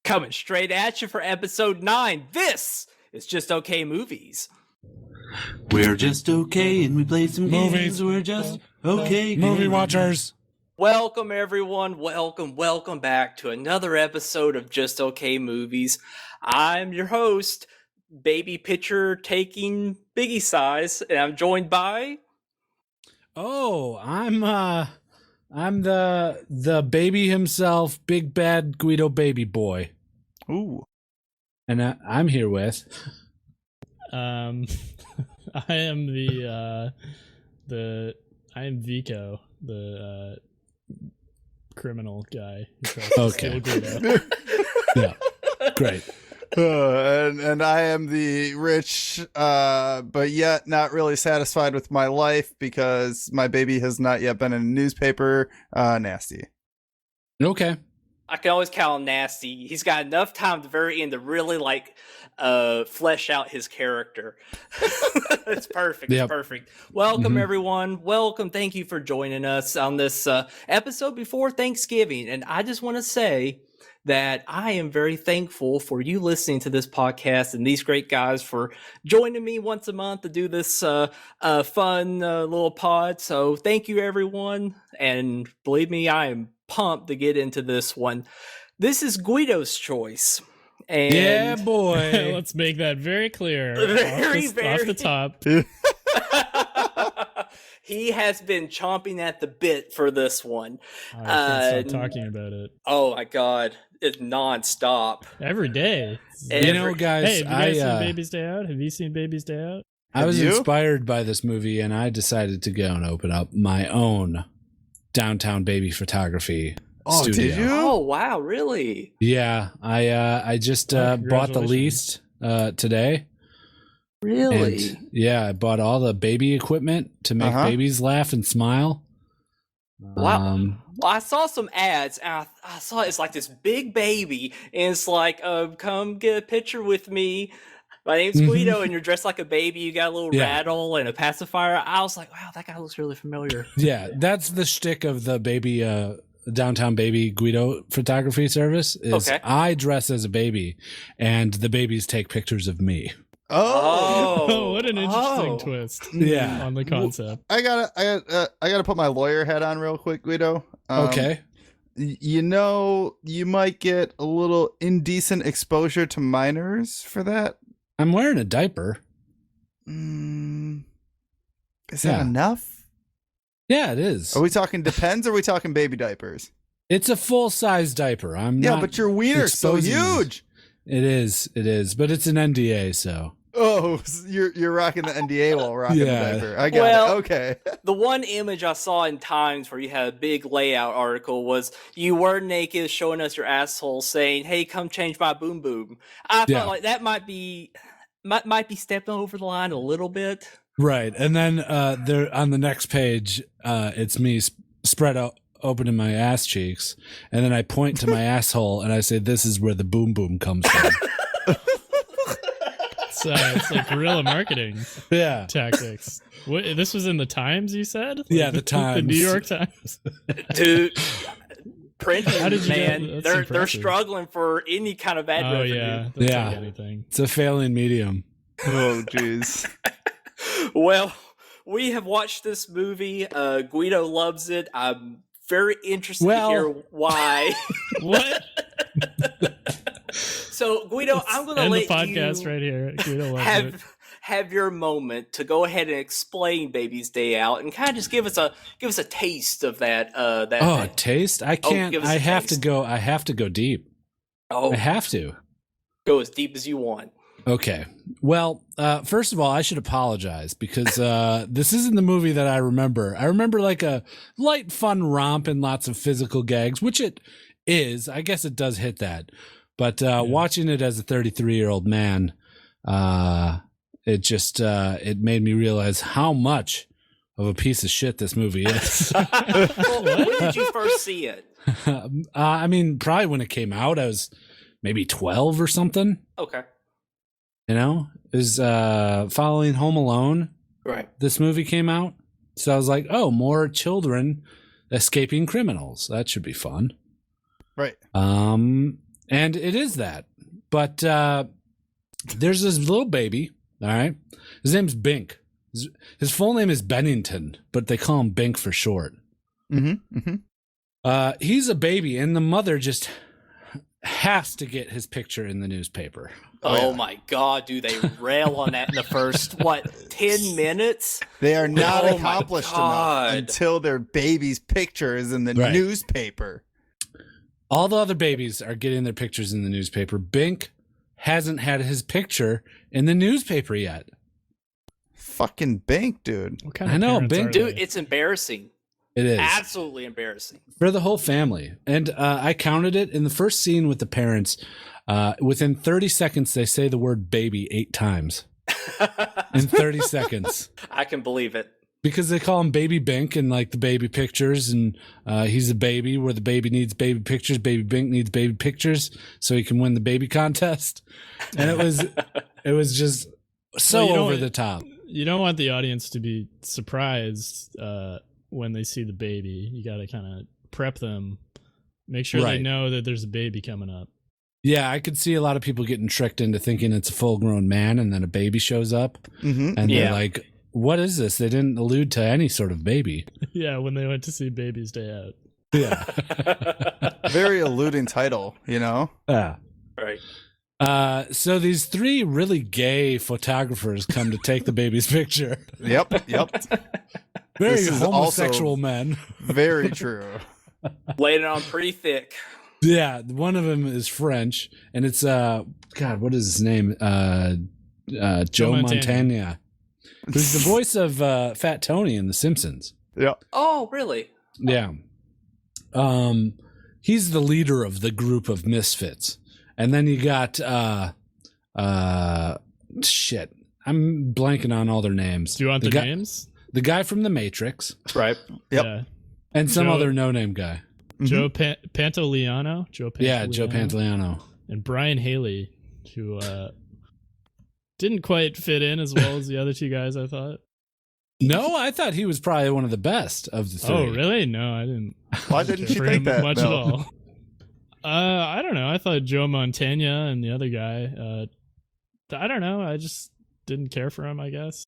Coming straight at you for episode 9. This is Just Okay Movies. We're just okay and we play some Movies. games. We're just okay. Movie watchers. Welcome, everyone. Welcome back to another episode of Just Okay Movies. I'm your host, baby picture taking Biggie Size, and I'm joined by... Oh, I'm the baby himself, Big Bad Guido Baby Boy. Ooh. And I'm here with... I am I am Vico, the criminal guy who tries to steal Guido. Yeah, great. And I am the rich, but yet not really satisfied with my life because my baby has not yet been in a newspaper. Nasty. Okay. I can always call him Nasty. He's got enough time at the very end to really flesh out his character. It's perfect. Yep. It's perfect. Welcome, everyone. Welcome. Thank you for joining us on this episode before Thanksgiving. And I just want to say that I am very thankful for you listening to this podcast and these great guys for joining me once a month to do this fun little pod. So thank you, everyone. And believe me, I am pumped to get into this one. This is Guido's choice. And Yeah, boy. Let's make that very clear. Off the top. He has been chomping at the bit for this one. I can't stop talking about it. Oh my god, it's nonstop. Every day. You know, guys, Hey, have you guys seen Baby's Day Out? Have you seen Baby's Day Out? I was Have you? inspired by this movie, and I decided to go and open up my own downtown baby photography studio. Did you? Oh wow, really? Yeah, I just bought the congratulations. lease today. Really? And, yeah, I bought all the baby equipment to make babies laugh and smile. Wow. Well, I saw some ads, and I saw it's like this big baby, and it's like, come get a picture with me. My name's Guido, and you're dressed like a baby. You got a little rattle and a pacifier. I was like, wow, that guy looks really familiar. Yeah, that's the shtick of the baby downtown baby Guido photography service. Is Okay. I dress as a baby, and the babies take pictures of me. Oh, what an interesting twist. Yeah. On the concept. I gotta put my lawyer hat on real quick, Guido. Okay. You know, you might get a little indecent exposure to minors for that. I'm wearing a diaper. Is that enough? Yeah, it is. Are we talking depends? Or are we talking baby diapers? It's a full size diaper. Yeah, but your wiener's so exposing it. huge. It is, but it's an NDA, so. Oh, you're rocking the NDA while rocking the diaper. I got Well, it. Okay. The one image I saw in Times where you had a big layout article was you were naked, showing us your asshole, saying, "Hey, come change my boom boom." I felt like that might be stepping over the line a little bit. Right, and then there on the next page, it's me spread out, opening my ass cheeks, and then I point to my asshole and I say, "This is where the boom boom comes from." It's like guerrilla marketing Yeah, tactics. What, this was in the Times, you said? Yeah, the Times. The New York Times. Dude, printing, How did you man, get- that's they're impressive. struggling for any kind of ad Oh, revenue. yeah. That's Yeah. like anything. it's a failing medium. Oh, jeez. Well, we have watched this movie. Guido loves it. I'm very interested to hear why. What? So, Guido, I'm going to End let the podcast you right here. Guido loves it. have your moment to go ahead and explain Baby's Day Out and kind of just give us a taste of that. Oh, taste! I can't. give us I a have taste. to go. I have to go deep. Oh, I have to. go as deep as you want. Okay. Well, first of all, I should apologize because this isn't the movie that I remember. I remember like a light, fun romp and lots of physical gags, which it is. I guess it does hit that. But watching it as a 33-year-old man, it just it made me realize how much of a piece of shit this movie is. Well, when did you first see it? I mean, probably when it came out, I was maybe 12 or something. Okay. You know, it was following Home Alone. Right. This movie came out. So I was like, oh, more children escaping criminals. That should be fun. Right. And it is that. But there's this little baby, all right? His name's Bink. His full name is Bennington, but they call him Bink for short. Mm-hmm. Mm-hmm. He's a baby, and the mother just has to get his picture in the newspaper. Oh my God, do they rail on that in the first, 10 minutes? They are not Oh my accomplished enough God. until their baby's picture is in the Right. newspaper. All the other babies are getting their pictures in the newspaper. Bink hasn't had his picture in the newspaper yet. Fucking Bink, dude. What kind I of know, parents Ben- are Dude, they? it's embarrassing. It is. Absolutely embarrassing. For the whole family. And I counted it in the first scene with the parents. Within 30 seconds, they say the word baby 8 times. In 30 seconds. I can believe it. Because they call him Baby Bink and like the baby pictures, and he's a baby where the baby needs baby pictures. Baby Bink needs baby pictures so he can win the baby contest. And it was just so Well, you know over what? the top. You don't want the audience to be surprised when they see the baby. You got to kind of prep them, make sure Right. they know that there's a baby coming up. Yeah, I could see a lot of people getting tricked into thinking it's a full-grown man, and then a baby shows up, Mm-hmm. and Yeah. they're like, "What is this?" They didn't allude to any sort of baby. Yeah, when they went to see Baby's Day Out. Yeah, Very eluding title, you know? yeah. Right. So these 3 really gay photographers come to take the baby's picture. Yep. Very This is homosexual also- men. Very true. Laid it on pretty thick. Yeah, one of them is French, and it's God, what is his name? Joe Montana, who's the voice of Fat Tony in The Simpsons. Yeah. Oh, really? Yeah. He's the leader of the group of misfits. And then you got shit. I'm blanking on all their names. Do you want the the guy, names? The guy from The Matrix Right. Yep. Yeah. and some Joe- other no-name guy. Joe Pantoliano. Joe Pantoliano. Yeah, Joe Pantoliano. And Brian Haley, who didn't quite fit in as well as the other 2 guys, I thought. No, I thought he was probably one of the best of the 3. Oh, really? No, I didn't. Why didn't you for think him that? much Bill? at all. I don't know. I thought Joe Montana and the other guy. I don't know. I just didn't care for him, I guess.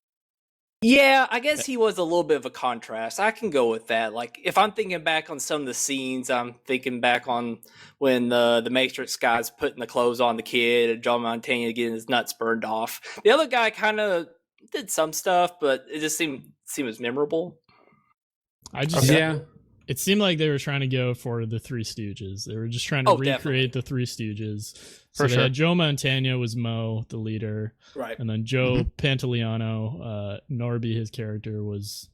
Yeah, I guess he was a little bit of a contrast. I can go with that. Like, if I'm thinking back on some of the scenes, I'm thinking back on when the Matrix guy's putting the clothes on the kid and John Montana getting his nuts burned off. The other guy kind of did some stuff, but it just seemed as memorable. I just Yeah. It seemed like they were trying to go for the Three Stooges. They were just trying to Oh, recreate the Three Stooges. So For they sure. had Joe Montana was Mo, the leader, Right. and then Joe Pantoliano, Norby, his character was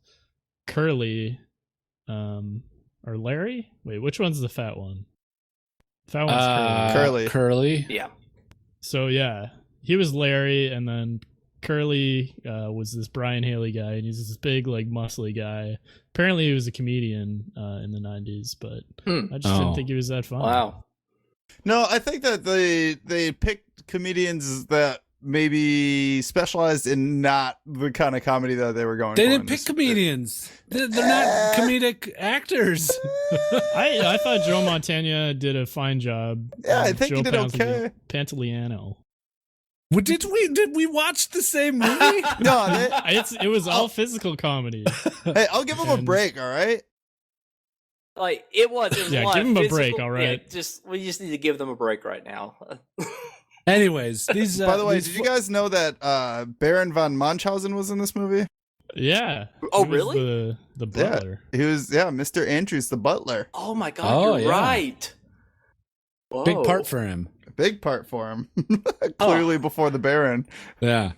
Curly, or Larry. Wait, which one's the fat one? Fat one's Curly. Curly. Yeah. So yeah, he was Larry, and then Curly was this Brian Haley guy, and he's this big, like, muscly guy. Apparently, he was a comedian in the '90s, but I just didn't think he was that fun. Wow. No, I think that they picked comedians that maybe specialized in not the kind of comedy that they were going They for. didn't in pick this- comedians. They're not comedic actors. I thought Joe Montana did a fine job. Yeah, I think Joe he did okay. Pantoliano. What, did we watch the same movie? No, It was all physical comedy. hey, I'll give him a And- break, all right? Like, it was Yeah, a lot give of him a physical- break, all right? Yeah, we just need to give them a break right now. Anyways, these. By the way, these did you guys know that Baron von Munchausen was in this movie? Yeah. Oh, He was really? The butler. He was, Mr. Andrews, the butler. Oh my God, Oh, you're yeah. right. Whoa. big part for him. A big part for him. Clearly before the Baron. Yeah.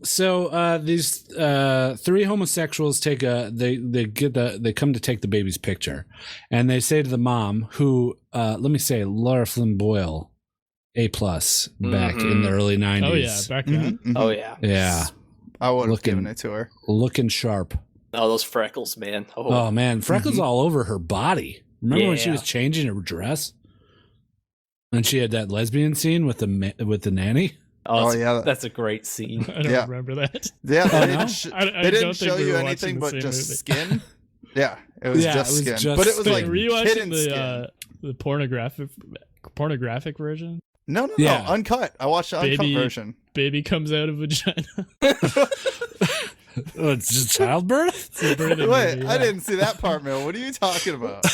So these 3 homosexuals they come to take the baby's picture, and they say to the mom, who let me say, Laura Flynn Boyle, A+ back in the early 90s. Oh yeah, back then. Mhm, mhm. Oh yeah. Yeah, I would have Looking- given it to her. looking sharp. Oh, those freckles, man. Oh man, freckles all over her body. Remember when she Yeah. was changing her dress? And she had that lesbian scene with the nanny. Oh, yeah. That's a great scene. I don't Yeah. remember that. Yeah, Oh, they no? didn't, sh- I they don't didn't think show we you were anything watching but the just same skin. Yeah, it was Yeah, just it was skin. just But it was skin. like Rewatching hitting the the skin. The pornographic version. No, Yeah. uncut. I watched the uncut version. Baby comes out of vagina. Oh, it's just childbirth? It's a birthing Wait, movie, I yeah. didn't see that part, man. What are you talking about?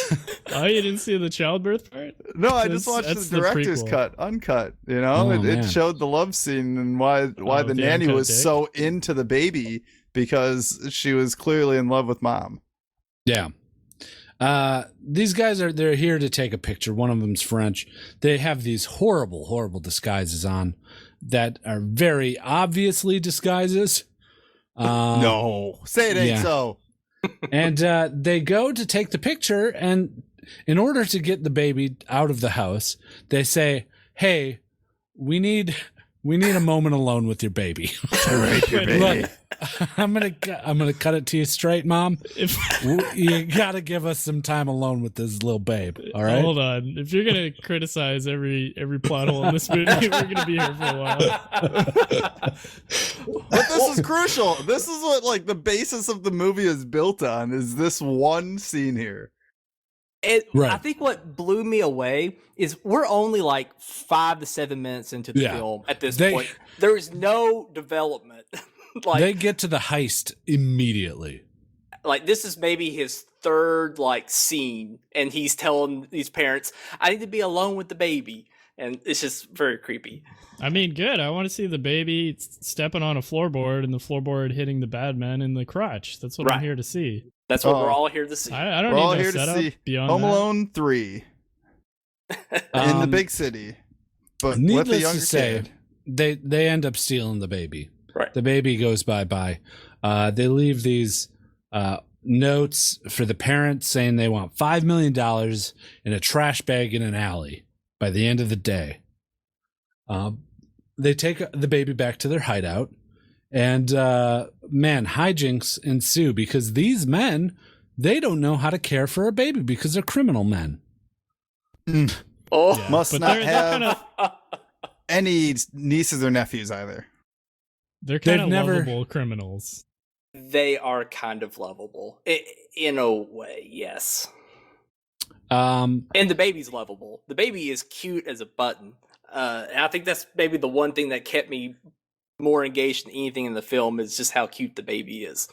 Oh, you didn't see the childbirth part? No, I just watched That's the director's prequel. cut, uncut. You know, Oh, it man. showed the love scene and why Oh, the the nanny uncut was dick? so into the baby because she was clearly in love with mom. Yeah. These guys they're here to take a picture. One of them's French. They have these horrible disguises on that are very obviously disguises. No, say it ain't yeah. so. And they go to take the picture, and in order to get the baby out of the house, they say, "Hey, we need a moment alone with your baby." To rape your baby. Look, I'm gonna cut it to you straight, Mom. If, You gotta give us some time alone with this little babe. All right. Hold on. If you're gonna criticize every plot hole in this movie, we're gonna be here for a while. But this is crucial. This is what like the basis of the movie is built on. Is this one scene here? Right. I think what blew me away is we're only like 5 to 7 minutes into the Yeah. film at this They- point. There is no development. They get to the heist immediately. Like this is maybe his third like scene, and he's telling these parents, "I need to be alone with the baby," and it's just very creepy. I mean, good. I want to see the baby stepping on a floorboard and the floorboard hitting the bad man in the crotch. That's what I'm Right. here to see. That's what Oh. we're all here to see. I don't We're all need no here to setup see beyond Home that. Alone 3 in the Um, big city, but with a Needless younger to say, kid. they end up stealing the baby. Right. The baby goes bye-bye. They leave these notes for the parents saying they want $5 million in a trash bag in an alley by the end of the day. They take the baby back to their hideout, and man, hijinks ensue because these men, they don't know how to care for a baby because they're criminal men. Oh, Yeah, Must but not they're have kind of any nieces or nephews either. they're kind They've of never- lovable criminals. they are kind of lovable in a way, yes. Um, And the baby's lovable. The baby is cute as a button. And I think that's maybe the one thing that kept me more engaged than anything in the film is just how cute the baby is.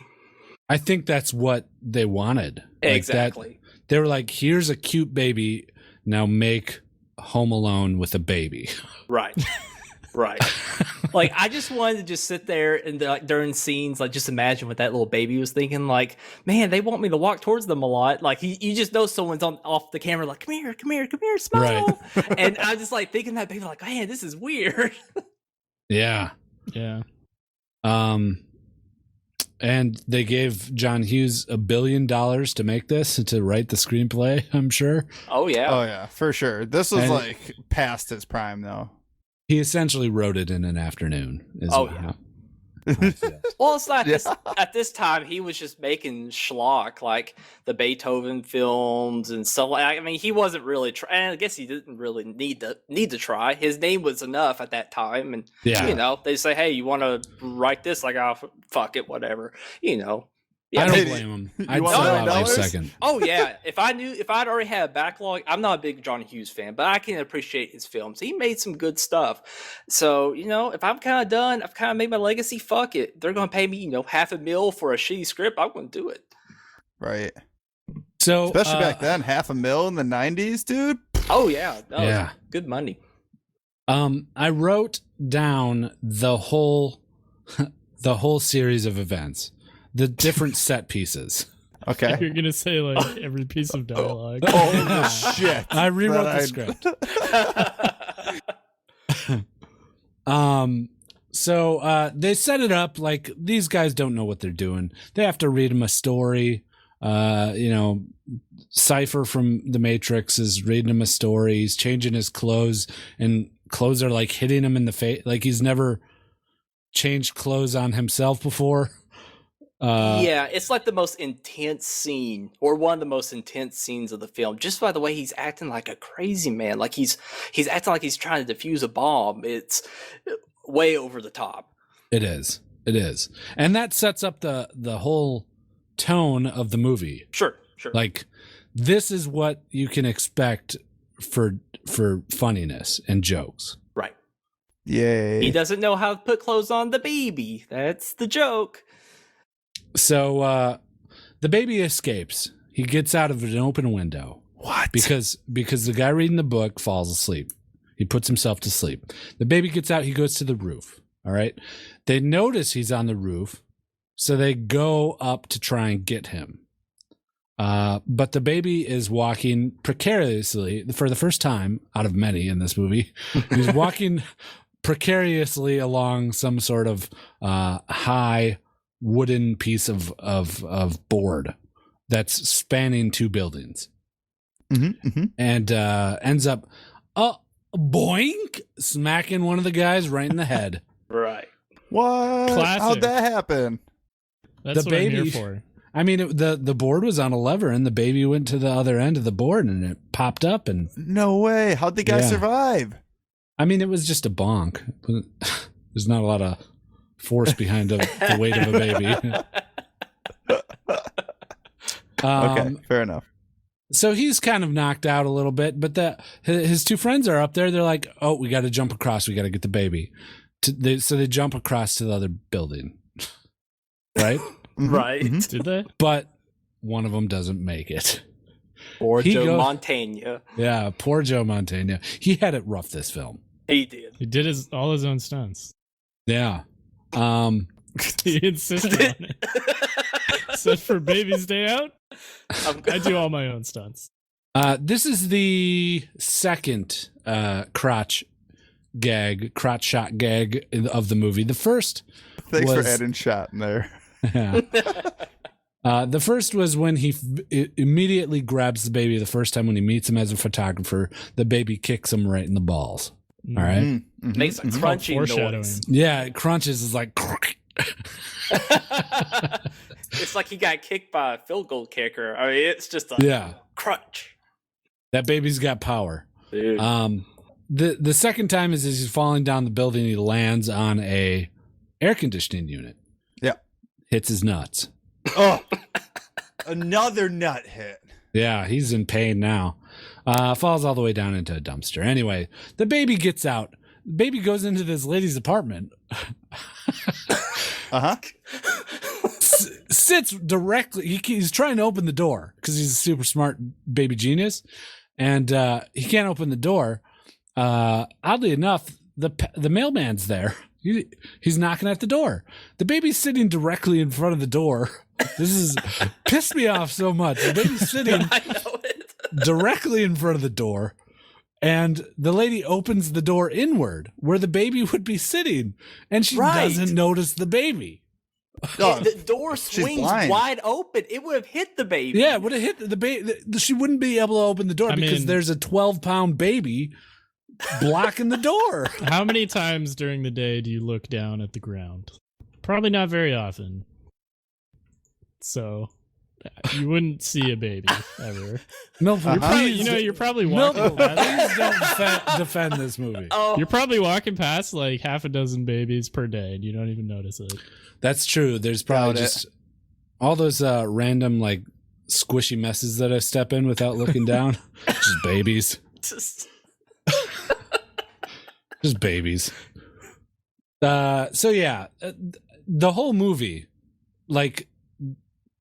I think that's what they wanted. Like that- Exactly. they were like, here's a cute baby. Now make Home Alone with a baby. Right. Right. Like I just wanted to just sit there and like during scenes, like just imagine what that little baby was thinking. Like, man, they want me to walk towards them a lot. Like you just know someone's on off the camera, like, come here, smile. And I just like thinking that baby, like, man, this is weird. Yeah. Yeah. And they gave John Hughes $1 billion to make this and to write the screenplay, I'm sure. Oh yeah. Oh yeah, for sure. This was And- like past his prime though. He essentially wrote it in an afternoon. Oh, yeah. Well, it's not at this time. He was just making schlock like the Beethoven films and stuff. Like I mean, he wasn't really trying. I guess he didn't really need to try. His name was enough at that time, and Yeah. you know, they say, "Hey, you want to write this?" Like, "Oh, fuck it, whatever." You know. I Yeah, don't Hey, blame him. you I'd want sell $1 out million? a second. Oh yeah, if I'd already had a backlog, I'm not a big John Hughes fan, but I can appreciate his films. He made some good stuff. So, you know, if I'm kind of done, I've kind of made my legacy, fuck it. They're going to pay me, you know, $500,000 for a shitty script. I'm going to do it. Right. So, Especially back then, $500,000 in the 90s, dude. Oh yeah. That was Yeah. good money. I wrote down the whole series of events, the different set pieces. Okay. You're gonna say like every piece of dialogue. Holy shit. I rewrote That the script. So they set it up like these guys don't know what they're doing. They have to read him a story. Cypher from The Matrix is reading him a story. He's changing his clothes, and clothes are like hitting him in the face. Like he's never changed clothes on himself before. Yeah, it's like the most intense scene, or one of the most intense scenes of the film, just by the way he's acting like a crazy man. Like he's acting like he's trying to defuse a bomb. It's way over the top. It is. And that sets up the whole tone of the movie. Sure. Like, this is what you can expect for funniness and jokes. Right. Yay. He doesn't know how to put clothes on the baby. That's the joke. So the baby escapes. He gets out of an open window. What? Because the guy reading the book falls asleep. He puts himself to sleep. The baby gets out. He goes to the roof. All right. They notice he's on the roof, so they go up to try and get him. But the baby is walking precariously for the first time out of many in this movie. He's walking precariously along some sort of high wooden piece of board that's spanning two buildings, and ends up boink, smacking one of the guys right in the head. Right. What? Classic. How'd that happen? That's The what I'm baby- here for. I mean, the board was on a lever, and the baby went to the other end of the board, and it popped up. And No way. How'd the guy Yeah. survive? I mean, it was just a bonk. There's not a lot of force behind the weight of a baby. Okay, fair enough. So he's kind of knocked out a little bit, but his two friends are up there. They're like, "Oh, we got to jump across. We got to get the baby." So they jump across to the other building, right? Right. Did they? But one of them doesn't make it. Or He Joe goes- Montana. Yeah, poor Joe Montana. He had it rough this film. He did. He did all his own stunts. Yeah. He insisted on it. Said for baby's day out, I do all my own stunts. This is the second crotch shot gag of the movie. The first Thanks for was- adding shot in there. The first was when he immediately grabs the baby the first time when he meets him as a photographer. The baby kicks him right in the balls. All right. Mm-hmm. Makes a crunchy Foreshadowing. noise. Yeah, it crunches. Is like. It's like he got kicked by a field goal kicker. I mean, it's just a Yeah. crunch. That baby's got power. Dude. The second time is as he's falling down the building, he lands on a air conditioning unit. Yeah. Hits his nuts. Oh, another nut hit. Yeah, he's in pain now. Falls all the way down into a dumpster. Anyway, the baby gets out. The baby goes into this lady's apartment. Sits directly. He's trying to open the door because he's a super smart baby genius, and he can't open the door. Oddly enough, the mailman's there. He's knocking at the door. The baby's sitting directly in front of the door. This is pissed me off so much. The baby's sitting I know it. directly in front of the door, and the lady opens the door inward where the baby would be sitting, and she Right. doesn't notice the baby. Oh, The door swings blind. wide open. It would have hit the baby. Yeah, it would have hit the baby. She wouldn't be able to open the door I because mean- there's a 12-pound baby blocking the door. How many times during the day do you look down at the ground? Probably not very often. So you wouldn't see a baby ever. Milton, Probably, you're probably walking Milton, past. please don't defend this movie. Oh, You're probably walking past like half a dozen babies per day, and you don't even notice it. That's true. There's probably Doubt it. just all those random like squishy messes that I step in without looking down. Just babies. just Just babies. So yeah, the whole movie, like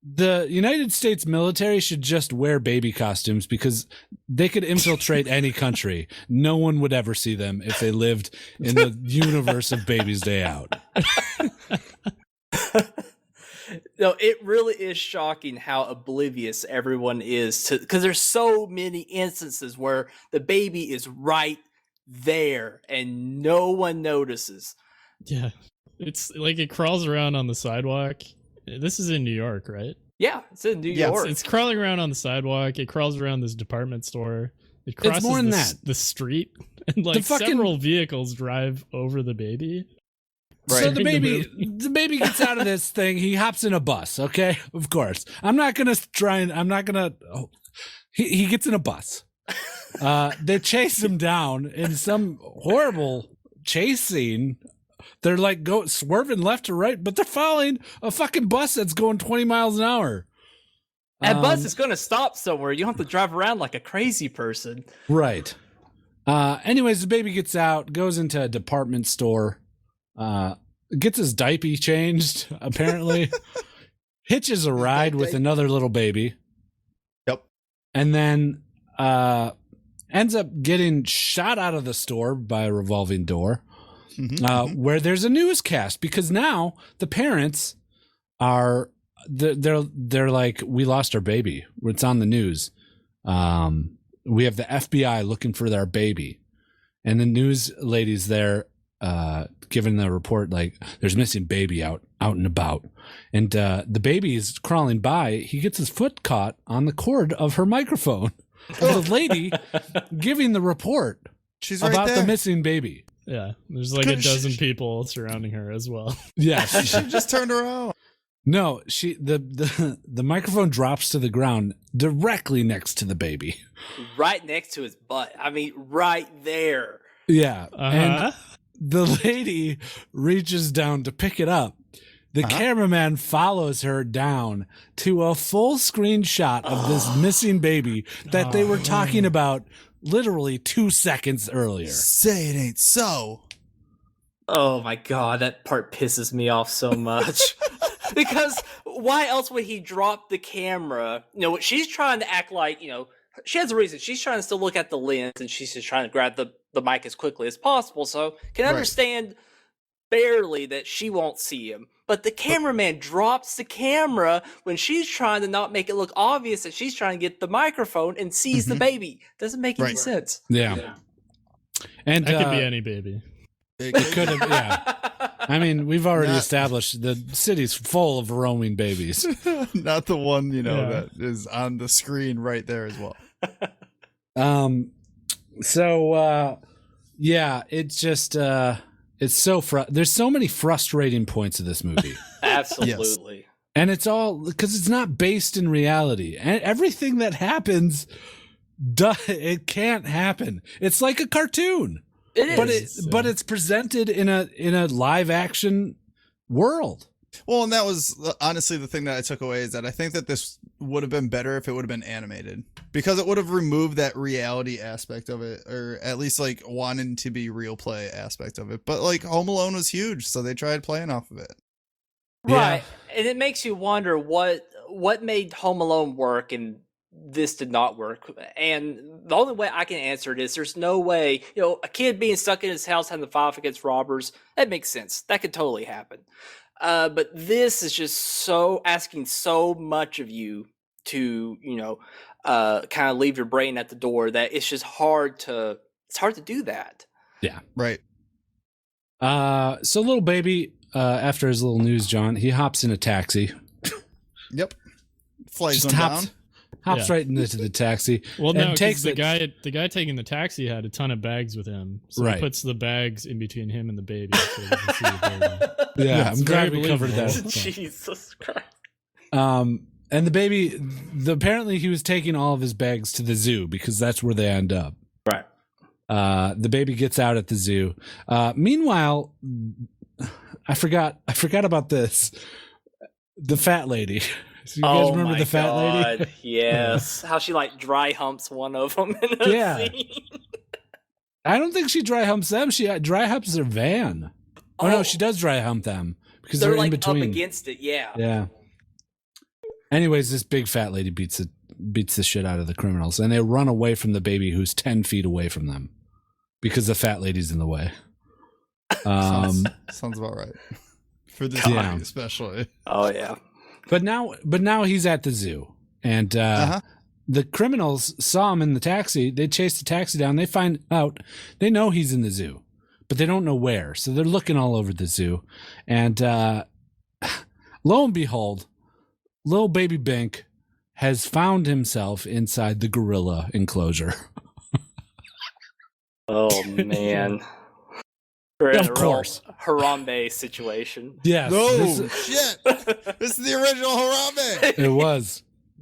the United States military should just wear baby costumes because they could infiltrate any country. No one would ever see them if they lived in the universe of Baby's Day Out. no, it really is shocking how oblivious everyone is to, because there's so many instances where the baby is right there and no one notices. Yeah, it's like it crawls around on the sidewalk. This is in New York, right? Yeah, it's in New Yeah, York. It's crawling around on the sidewalk. It crawls around this department store. It crosses more than the street, and like fucking- several vehicles drive over the baby. So Right. the baby gets out of this thing. He hops in a bus. Okay, of course. I'm not gonna try and. I'm not gonna. Oh, he gets in a bus. They chase him down in some horrible chase scene. They're like swerving left to right, but they're following a fucking bus that's going 20 miles an hour. That bus is going to stop somewhere. You don't have to drive around like a crazy person. Right. Anyways, the baby gets out, goes into a department store, gets his diaper changed, apparently, hitches a ride with another little baby. Yep. And then ends up getting shot out of the store by a revolving door, where there's a newscast, because now the parents are they're like, we lost our baby. It's on the news. We have the FBI looking for their baby, and the news lady's there giving the report like there's missing baby out and about, and the baby is crawling by. He gets his foot caught on the cord of her microphone. The lady giving the report She's right about there. the missing baby. Yeah, there's like a dozen people surrounding her as well. Yes. She just turned around. No, the microphone drops to the ground directly next to the baby. Right next to his butt. I mean, right there. Yeah. And the lady reaches down to pick it up. The cameraman follows her down to a full screen shot of this missing baby that they were talking about literally 2 seconds earlier. Say it ain't so. Oh my god, that part pisses me off so much. Because why else would he drop the camera? You know, she's trying to act like, you know, she has a reason. She's trying to still look at the lens, and she's just trying to grab the mic as quickly as possible. So can understand barely that she won't see him. But the cameraman drops the camera when she's trying to not make it look obvious that she's trying to get the microphone and sees the baby. Doesn't make any sense. Yeah. And That could be any baby. it could have, yeah. I mean, we've already established the city's full of roaming babies. Not the one, that is on the screen right there as well. It's just it's so there's so many frustrating points of this movie. Absolutely. Yes. And it's all because it's not based in reality. And everything that happens it can't happen. It's like a cartoon. It is. But it's presented in a live action world. Well, and that was honestly the thing that I took away, is that I think that this would have been better if it would have been animated, because it would have removed that reality aspect of it, or at least like wanting to be real play aspect of it. But like Home Alone was huge, so they tried playing off of it. Right. And it makes you wonder what made Home Alone work and this did not work. And the only way I can answer it is there's no way, a kid being stuck in his house having to fight against robbers, that makes sense. That could totally happen. But this is just so asking so much of you to, kind of leave your brain at the door, that it's just hard to do that. Yeah. Right. So little baby, after his little news jaunt, he hops in a taxi. Yep. Flies Just down. Hops right into the taxi. Well, no, and because the guy taking the taxi had a ton of bags with him, so Right. he puts the bags in between him and the baby. So he can see the baby. Yeah, I'm glad very we covered believable. that. Jesus Christ. And the baby, apparently he was taking all of his bags to the zoo because that's where they end up. Right. The baby gets out at the zoo. Meanwhile, I forgot about this. The fat lady. So you guys remember the fat lady? Yes. How she dry humps one of them in a scene. I don't think she dry humps them. She dry humps their van. Oh no, she does dry hump them because they're in between. Up against it. Yeah. Yeah. Anyways, this big fat lady beats the shit out of the criminals, and they run away from the baby who's 10 feet away from them because the fat lady's in the way. Sounds about right. For this Yeah. movie especially. Oh yeah. But now he's at the zoo, and the criminals saw him in the taxi. They chase the taxi down. They find out, they know he's in the zoo, but they don't know where. So they're looking all over the zoo, and lo and behold, little baby Bink has found himself inside the gorilla enclosure. Oh man. We're in Of a real course. Harambe situation. Yes. No shit. This is the original Harambe.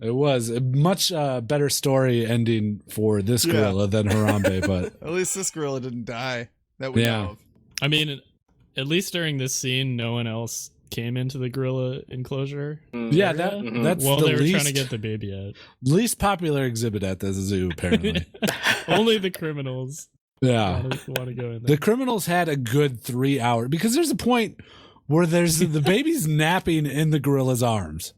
It was a much better story ending for this gorilla than Harambe, but At least this gorilla didn't die. That we know of. I mean, at least during this scene, no one else came into the gorilla enclosure. Yeah, Mhm. that's Well, the they were least, trying to get the baby out. least popular exhibit at the zoo, apparently. Only the criminals Yeah. want to go in there. The criminals had a good 3 hours because there's a point where there's the baby's napping in the gorilla's arms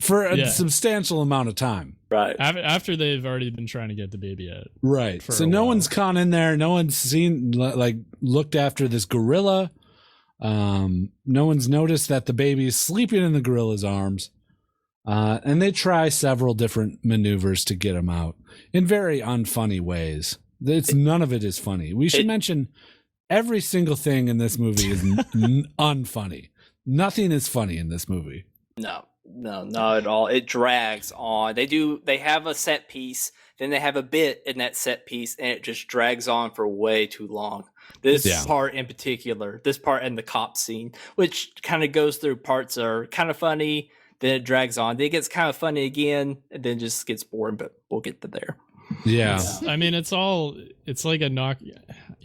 for a Yeah. substantial amount of time. Right. After they've already been trying to get the baby out. Right. For So a no while. one's gone in there. No one's seen, like, looked after this gorilla. No one's noticed that the baby is sleeping in the gorilla's arms. And they try several different maneuvers to get him out in very unfunny ways. None of it is funny. We should mention every single thing in this movie is unfunny. Nothing is funny in this movie. No, not at all. It drags on. They have a set piece, then they have a bit in that set piece, and it just drags on for way too long. This part in particular, this part and the cop scene, which kind of goes through parts are kind of funny, then it drags on. Then it gets kind of funny again, and then just gets boring, but we'll get to there. Yeah. I mean, it's like a knock.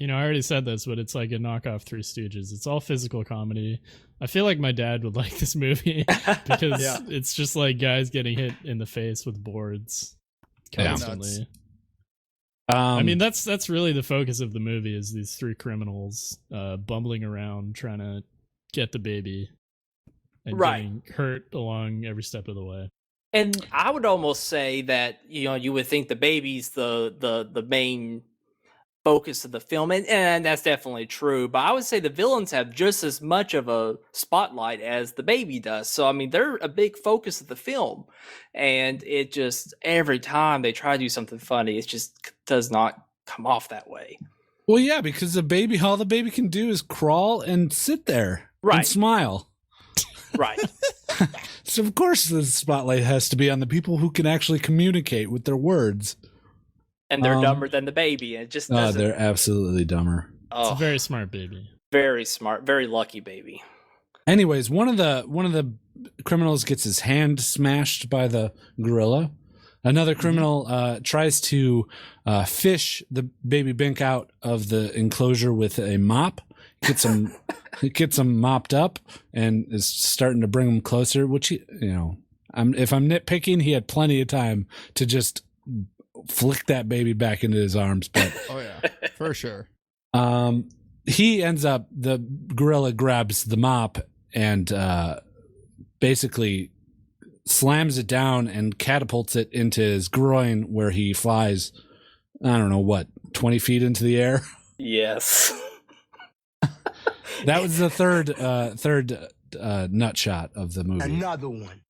I already said this, but it's like a knockoff Three Stooges. It's all physical comedy. I feel like my dad would like this movie because it's just like guys getting hit in the face with boards constantly. I mean, that's really the focus of the movie is these three criminals bumbling around trying to get the baby and getting hurt along every step of the way. And I would almost say that you would think the baby's the main focus of the film, and that's definitely true. But I would say the villains have just as much of a spotlight as the baby does. So I mean, they're a big focus of the film, and it just every time they try to do something funny, it just does not come off that way. Well, yeah, because all the baby can do is crawl and sit there and smile. Right. So of course the spotlight has to be on the people who can actually communicate with their words. And they're dumber than the baby. And it just doesn't. They're absolutely dumber. It's a very smart baby. Very smart, very lucky baby. Anyways, one of the criminals gets his hand smashed by the gorilla. Another criminal tries to fish the baby Bink out of the enclosure with a mop. Gets him mopped up and is starting to bring him closer. Which if I'm nitpicking, he had plenty of time to just flick that baby back into his arms. But oh yeah, for sure. He ends up, the gorilla grabs the mop and basically slams it down and catapults it into his groin, where he flies, I don't know what, 20 feet into the air. Yes. That was the third nut shot of the movie. Another one.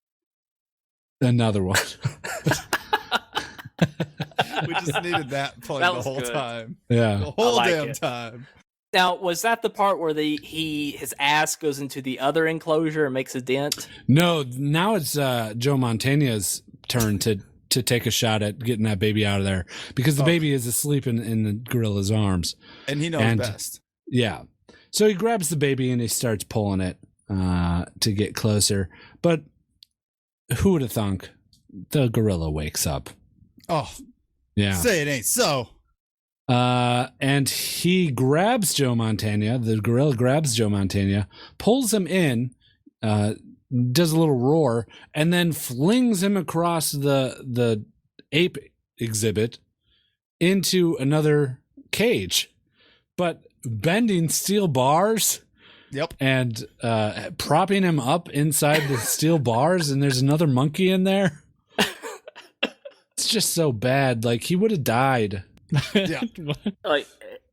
We just needed that playing That the was whole good. time. Yeah. The whole like damn it. time. Now, was that the part where his ass goes into the other enclosure and makes a dent? No, now it's Joe Mantegna's turn to take a shot at getting that baby out of there, because the baby is asleep in the gorilla's arms. And he knows best. Yeah. So he grabs the baby and he starts pulling it to get closer. But who would have thunk the gorilla wakes up? Oh, yeah. say it ain't so. And he grabs Joe Mantegna. The gorilla grabs Joe Mantegna, pulls him in, does a little roar, and then flings him across the ape exhibit into another cage. But bending steel bars. Yep. And propping him up inside the steel bars, and there's another monkey in there. It's just so bad. Like, he would have died. Yeah. Like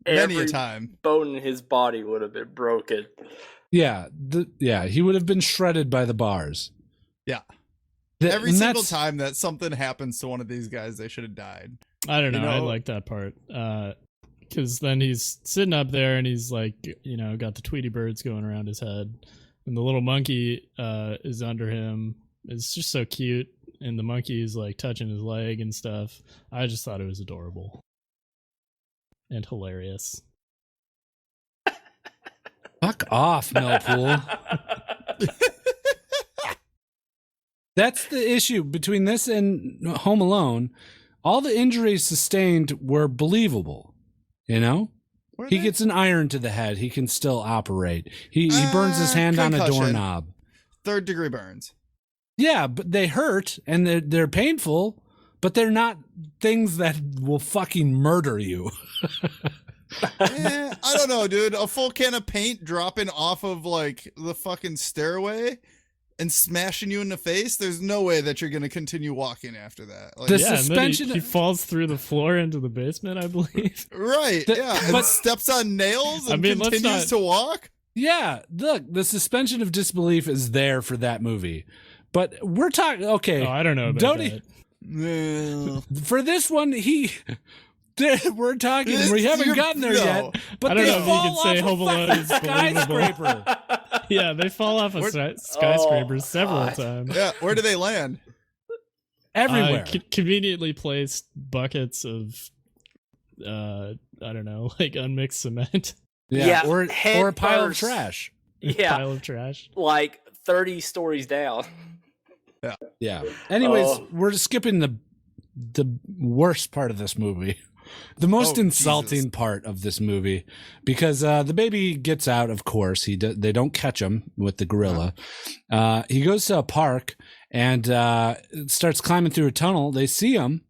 Many every a time. bone in his body would have been broken. Yeah. He would have been shredded by the bars. Yeah. And Every single that's- time that something happens to one of these guys, they should have died. I don't know. You know- I like that part. Because then he's sitting up there and he's like, got the Tweety birds going around his head. And the little monkey is under him. It's just so cute. And the monkey is like touching his leg and stuff. I just thought it was adorable. And hilarious. Fuck off, Millpool. That's the issue between this and Home Alone. All the injuries sustained were believable, He gets an iron to the head. He can still operate. He burns his hand on a concussion. doorknob. 3rd-degree burns. Yeah, but they hurt and they're painful, but they're not things that will fucking murder you. I don't know, dude. A full can of paint dropping off of like the fucking stairway and smashing you in the face. There's no way that you're gonna continue walking after that. Like, The yeah, suspension- and then he falls through the floor into the basement, I believe. right? And but- steps on nails and I mean, let's continues to walk. Yeah, look, the suspension of disbelief is there for that movie. But we're talking, okay. Oh, I don't know about Dodie- that. For this one, we're talking, we haven't gotten there yet. But I don't they know if you fall can say off Home a Alone fucking is believable. skyscraper. Yeah, they fall off a skyscraper several times. Yeah, where do they land? Everywhere. Conveniently placed buckets of, I don't know, like unmixed cement. Yeah, or head a pile of first. trash. Yeah. Pile of trash. Like 30 stories down. Yeah. Anyways, Oh. we're skipping the worst part of this movie. The most Oh, insulting Jesus. part of this movie, because the baby gets out. Of course, they don't catch him with the gorilla. He goes to a park and starts climbing through a tunnel. They see him,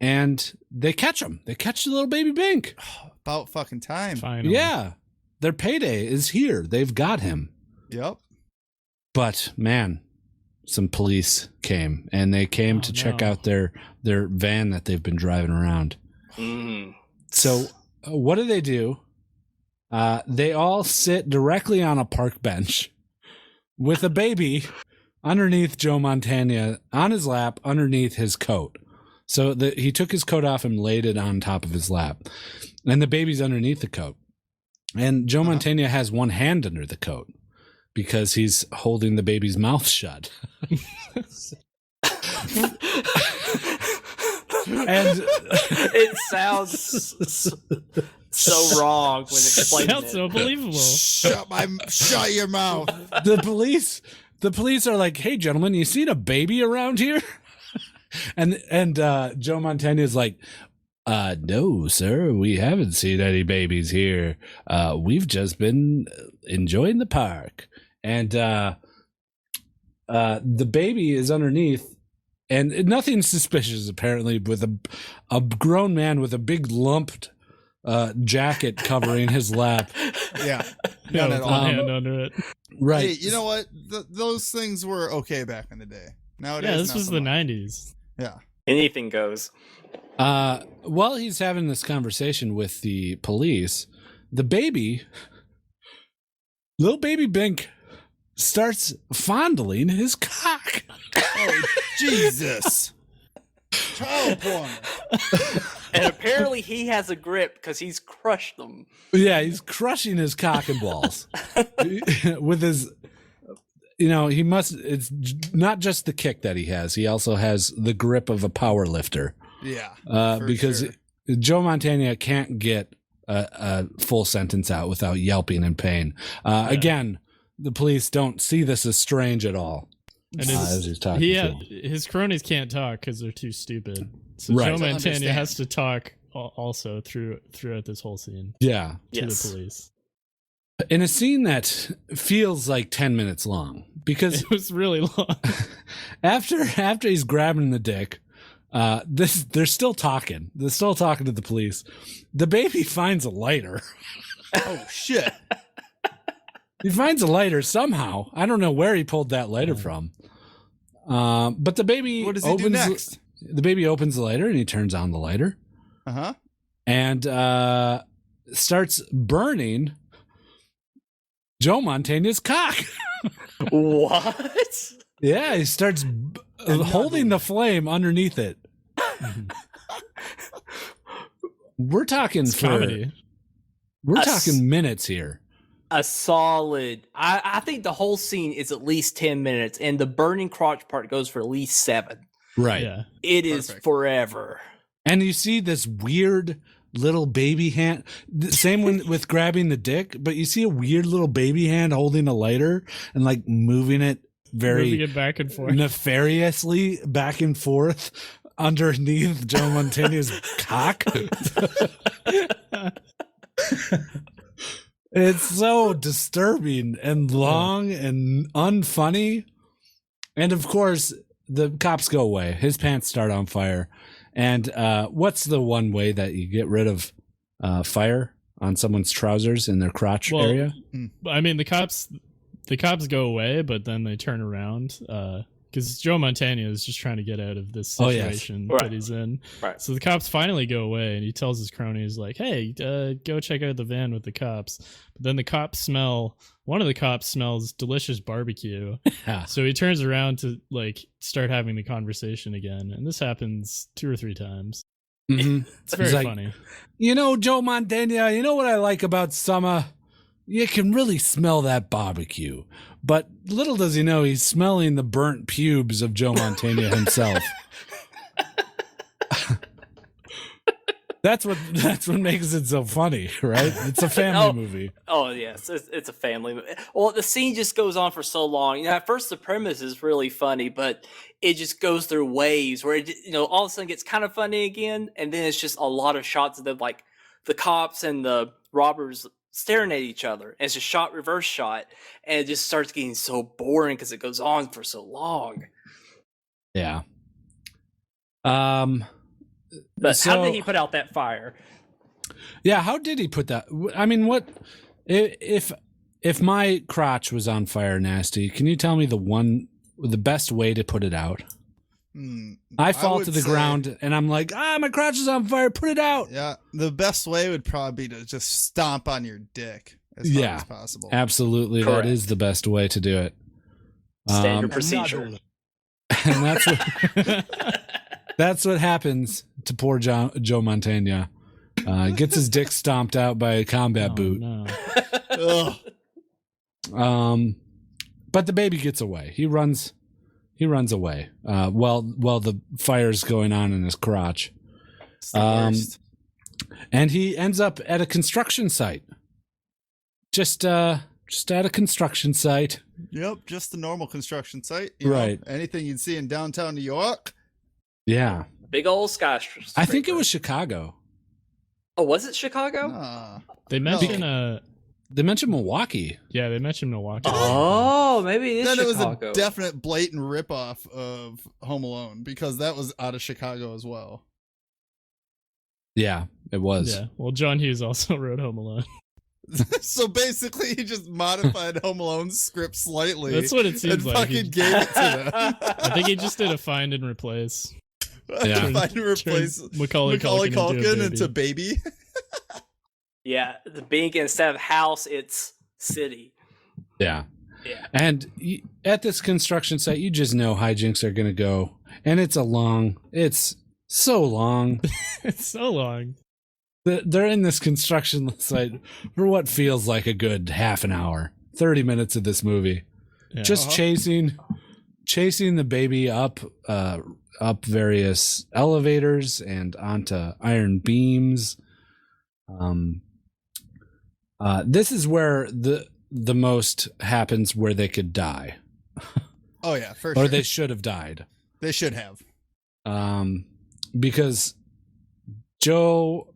and they catch him. They catch the little baby Bink. About fucking time. Finally. Yeah, their payday is here. They've got him. Yep. But man, some police came, and they came to check no. out their van that they've been driving around. Mm. So what do? They all sit directly on a park bench with a baby underneath Joe Montana on his lap underneath his coat. So he took his coat off and laid it on top of his lap. And the baby's underneath the coat. And Joe Montana has one hand under the coat because he's holding the baby's mouth shut. And It sounds so wrong when explaining Sounds so it. believable. Shut your mouth. the police are like, "Hey, gentlemen, you seen a baby around here?" and Joe Montana is like, "No, sir, we haven't seen any babies here. We've just been enjoying the park." And the baby is underneath, and nothing suspicious apparently, with a grown man with a big lumped jacket covering his lap. Yeah. Yeah, None with at one all. hand under it. Right. Hey, you know what? Those things were okay back in the day. Nowadays, Yeah, this not was so the much. 90s. Yeah. Anything goes. While he's having this conversation with the police, the baby, little baby Bink, starts fondling his cock. Oh, Jesus. Child porn. And apparently he has a grip because he's crushed them. Yeah, he's crushing his cock and balls with his. He must. It's not just the kick that he has. He also has the grip of a power lifter. Yeah. for Because sure. Joe Montana can't get a full sentence out without yelping in pain. Again, the police don't see this as strange at all. And As he's talking to him. his cronies can't talk because they're too stupid. So Right. Joe To Montana understand. has to talk also throughout this whole scene Yeah. to Yes. the police. In a scene that feels like 10 minutes long, because It was really long. after he's grabbing the dick, they're still talking. They're still talking to the police. The baby finds a lighter. Oh, shit. He finds a lighter somehow. I don't know where he pulled that lighter from. But the baby What does he do opens next? the baby opens the lighter and he turns on the lighter Uh-huh. and starts burning Joe Montana's cock. What? Yeah, he starts holding the flame underneath it. We're talking It's comedy. We're A talking minutes here. A solid. I think the whole scene is at least 10 minutes, and the burning crotch part goes for at least 7. Right. Yeah. It is Perfect. forever. And you see this weird little baby hand. Same with grabbing the dick, but you see a weird little baby hand holding a lighter and like moving it very Moving it back and forth. nefariously back and forth underneath Joe Montana's cock. It's so disturbing and long and unfunny. And of course, the cops go away. His pants start on fire. And what's the one way that you get rid of fire on someone's trousers in their crotch area? I mean, the cops go away, but then they turn around because Joe Montana is just trying to get out of this situation that he's in. Right. So the cops finally go away, and he tells his cronies like, "Hey, go check out the van with the cops." But then one of the cops smells delicious barbecue. Yeah. So he turns around to like start having the conversation again, and this happens 2 or 3 times. Mm-hmm. It's very funny. You know, Joe Montana, you know what I like about summer? You can really smell that barbecue. But little does he know he's smelling the burnt pubes of Joe Montana himself. That's what makes it so funny, right? It's a family movie. Oh yes, it's a family movie. Well, the scene just goes on for so long. You know, at first the premise is really funny, but it just goes through waves where all of a sudden gets kind of funny again, and then it's just a lot of shots of them, like the cops and the robbers staring at each other. And it's a reverse shot, and it just starts getting so boring because it goes on for so long. Yeah. But how did he put out that fire? Yeah, how did he put that? I mean, what if my crotch was on fire, Nasty? Can you tell me the best way to put it out? I fall to the ground and I'm like, my crotch is on fire. Put it out. Yeah, the best way would probably be to just stomp on your dick as hard as possible. Absolutely, Correct. That is the best way to do it. Standard procedure. And that's what happens to poor Joe Montana. Gets his dick stomped out by a combat boot. No. But the baby gets away. He runs away. While the fire's going on in his crotch. It's the worst. And he ends up at a construction site. Just at a construction site. Yep, just a normal construction site. Right. Anything you'd see in downtown New York. Yeah. Big old skyscraper. I think it was Chicago. Oh, was it Chicago? They mention They mentioned Milwaukee. yeah, they mentioned Milwaukee. Oh, maybe it is Then it was Chicago. a definite blatant ripoff of Home Alone because that was out of Chicago as well. Yeah, it was. Yeah. Well, John Hughes also wrote Home Alone. So basically, he just modified Home Alone's script slightly. That's what it seems and like. fucking gave it to them. I think he just did a find and replace. Yeah. Find and replace Macaulay Culkin into baby. Yeah, the big instead of house, it's city. Yeah. Yeah. And at this construction site, you just know hijinks are going to go. And it's so long. It's so long. They're in this construction site for what feels like a good half an hour, 30 minutes of this movie. Yeah. Just chasing the baby up various elevators and onto iron beams. This is where the most happens where they could die. Oh yeah, for sure. Or they should have died. They should have. Because Joe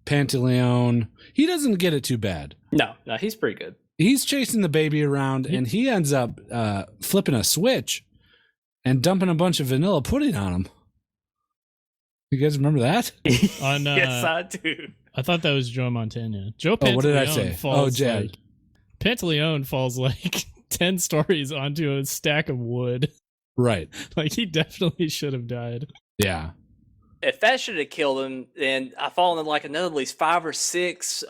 Pantaleone, he doesn't get it too bad. No, he's pretty good. He's chasing the baby around and he ends up flipping a switch and dumping a bunch of vanilla pudding on him. You guys remember that? Yes, I do. I thought that was Joe Montana. Joe Pantaleone what did I say? falls Jad. like Pantaleone falls like 10 stories onto a stack of wood. Right. Like he definitely should have died. Yeah. If that should have killed him, then I fall in like another at least 5 or 6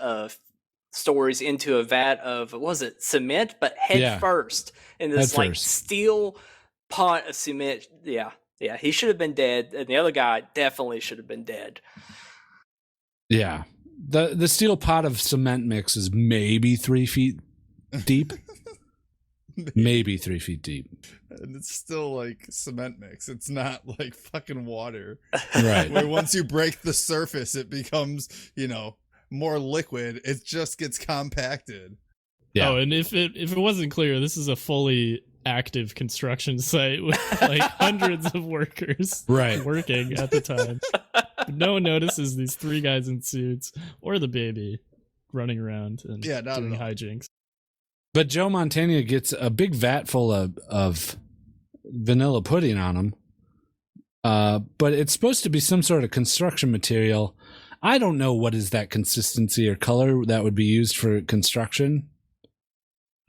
stories into a vat of cement, but head first in this Head first. steel pot of cement. Yeah, he should have been dead, and the other guy definitely should have been dead. Yeah. The steel pot of cement mix is maybe 3 feet deep. Maybe 3 feet deep. And it's still like cement mix. It's not like fucking water. Right. Where once you break the surface, it becomes, more liquid. It just gets compacted. Yeah. Oh, and if it wasn't clear, this is a fully active construction site with like hundreds of workers working at the time. No one notices these 3 guys in suits or the baby. running around and Yeah, not doing at all. hijinks. But Joe Montana gets a big vat full of vanilla pudding on him. But it's supposed to be some sort of construction material. I don't know what is that consistency or color that would be used for construction.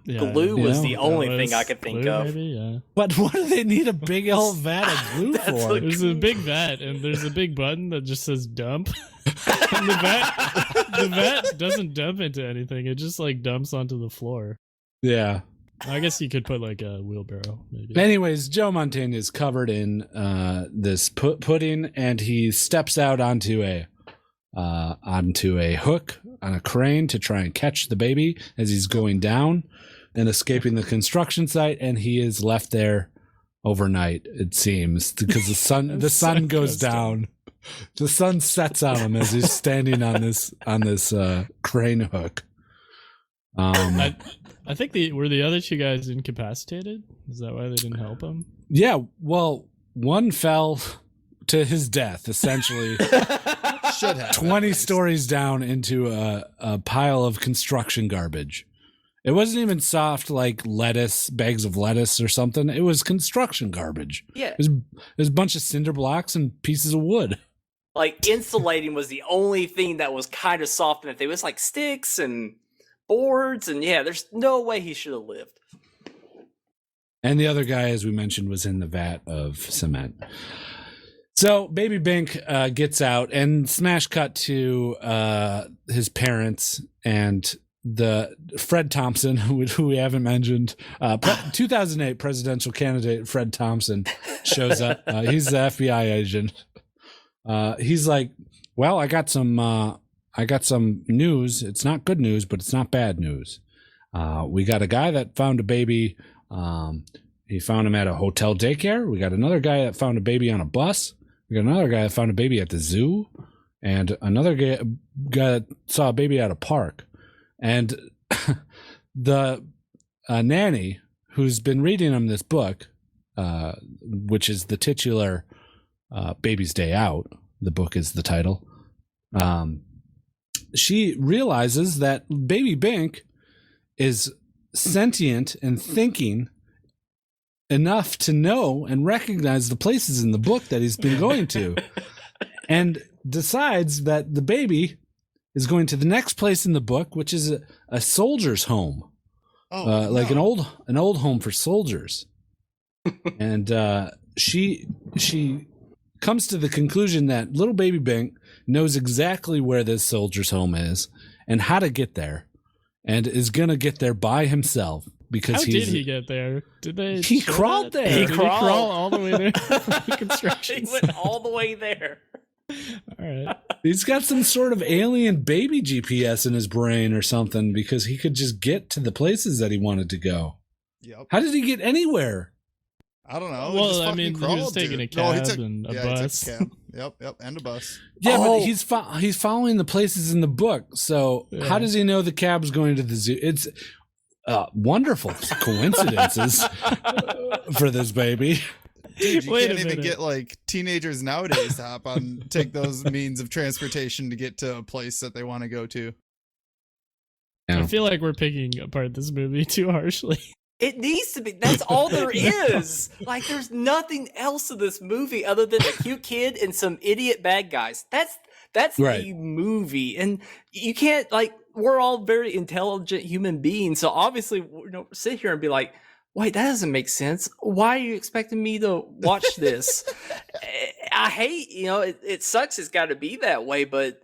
Yeah, Glue was Yeah. the only That thing I was could think glue, of. Maybe, yeah. But what do they need a big old vat of glue That's for? a- There's a big vat, and there's a big button that just says dump. And the vat doesn't dump into anything. It just like dumps onto the floor. Yeah. I guess you could put like a wheelbarrow, maybe. Anyways, Joe Montana is covered in this pudding, and he steps out onto a hook on a crane to try and catch the baby as he's going down and escaping the construction site, and he is left there overnight, it seems, because the sun goes down. The sun sets on him as he's standing on this crane hook. I think were the other two guys incapacitated? Is that why they didn't help him? Yeah, well, one fell to his death, essentially. Should have 20 stories down into a pile of construction garbage. It wasn't even soft like lettuce, bags of lettuce or something. It was construction garbage. Yeah. It was a bunch of cinder blocks and pieces of wood. Like insulating was the only thing that was kind of soft, and if it was like sticks and boards, and yeah, there's no way he should have lived. And the other guy, as we mentioned, was in the vat of cement. So Baby Bink gets out, and smash cut to his parents and the Fred Thompson, who we haven't mentioned. 2008 presidential candidate Fred Thompson shows up. He's the FBI agent. He's like, well, I got some news. It's not good news, but it's not bad news. We got a guy that found a baby. He found him at a hotel daycare. We got another guy that found a baby on a bus. We got another guy that found a baby at the zoo, and another guy that saw a baby at a park. And the nanny who's been reading him this book, which is the titular Baby's Day Out, the book is the title. She realizes that Baby Bink is sentient and thinking enough to know and recognize the places in the book that he's been going to, and decides that the baby is going to the next place in the book, which is a soldier's home. Like an old home for soldiers. And she comes to the conclusion that little Baby Bink knows exactly where this soldier's home is and how to get there, and is gonna get there by himself because How did he get there? Did they? He show crawled that? there. Did He he crawled. crawl all the way there? From the construction He went site? all the way there. All right. He's got some sort of alien baby GPS in his brain or something, because he could just get to the places that he wanted to go. Yep. How did he get anywhere? I don't know. Well, Just I fucking mean, he was crawled, taking dude. a No, he cab took- and a yeah, he took bus. cab. Yep, and a bus. Yeah, Oh. but he's following the places in the book. So Yeah. how does he know the cab's going to the zoo? It's wonderful coincidences for this baby. Dude, you Wait can't a even minute. get like teenagers nowadays to hop on, take those means of transportation to get to a place that they want to go to. I feel like we're picking apart this movie too harshly. It needs to be. That's all there is. Like, there's nothing else to this movie other than a cute kid and some idiot bad guys. That's Right. the movie, and you can't, like, we're all very intelligent human beings, so obviously, sit here and be like, wait, that doesn't make sense. Why are you expecting me to watch this? I hate, it sucks. It's got to be that way, but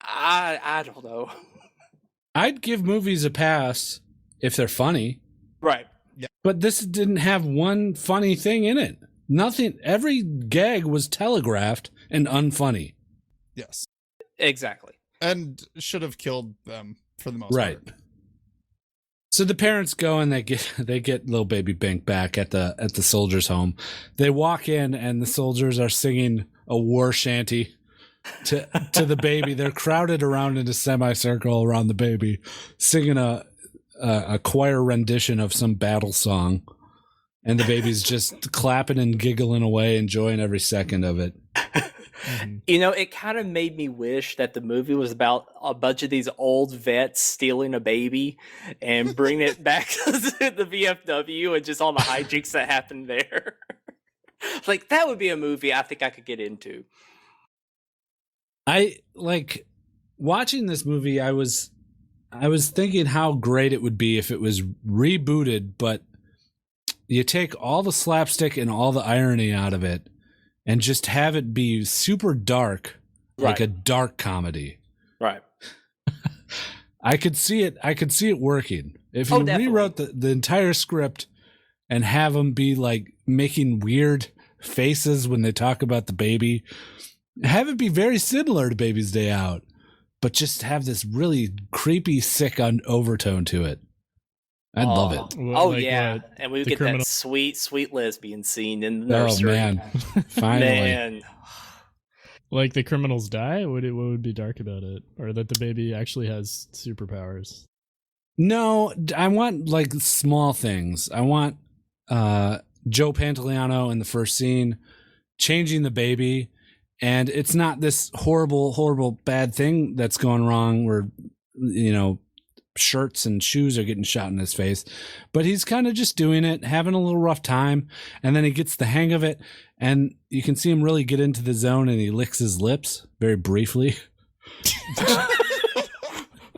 I don't know. I'd give movies a pass if they're funny, Right. but this didn't have one funny thing in it. Nothing. Every gag was telegraphed and unfunny. Yes. Exactly. And should have killed them for the most Right. part. So the parents go and they get little Baby Bink back at the soldiers' home. They walk in and the soldiers are singing a war shanty to the baby. They're crowded around in a semicircle around the baby, singing a choir rendition of some battle song. and the baby's just clapping and giggling away, enjoying every second of it. You know, it kind of made me wish that the movie was about a bunch of these old vets stealing a baby and bringing it back to the VFW and just all the hijinks that happened there. Like, that would be a movie I think I could get into. I like watching this movie. I was thinking how great it would be if it was rebooted, but you take all the slapstick and all the irony out of it and just have it be super dark, like a dark comedy. Right. I could see it working. If you definitely rewrote the entire script and have them be like making weird faces when they talk about the baby, have it be very similar to Baby's Day Out, but just have this really creepy, sick overtone to it. I'd love it. Oh, Like yeah. what? And we would The get criminal- that sweet, sweet lesbian scene in the nursery. Oh, man. Finally. Man. Like the criminals die? What would be dark about it? Or that the baby actually has superpowers? No, I want like small things. I want Joe Pantoliano in the first scene changing the baby, and it's not this horrible, horrible bad thing that's going wrong where, you know, shirts and shoes are getting shot in his face, but he's kind of just doing it, having a little rough time, and then he gets the hang of it, and you can see him really get into the zone, and he licks his lips very briefly.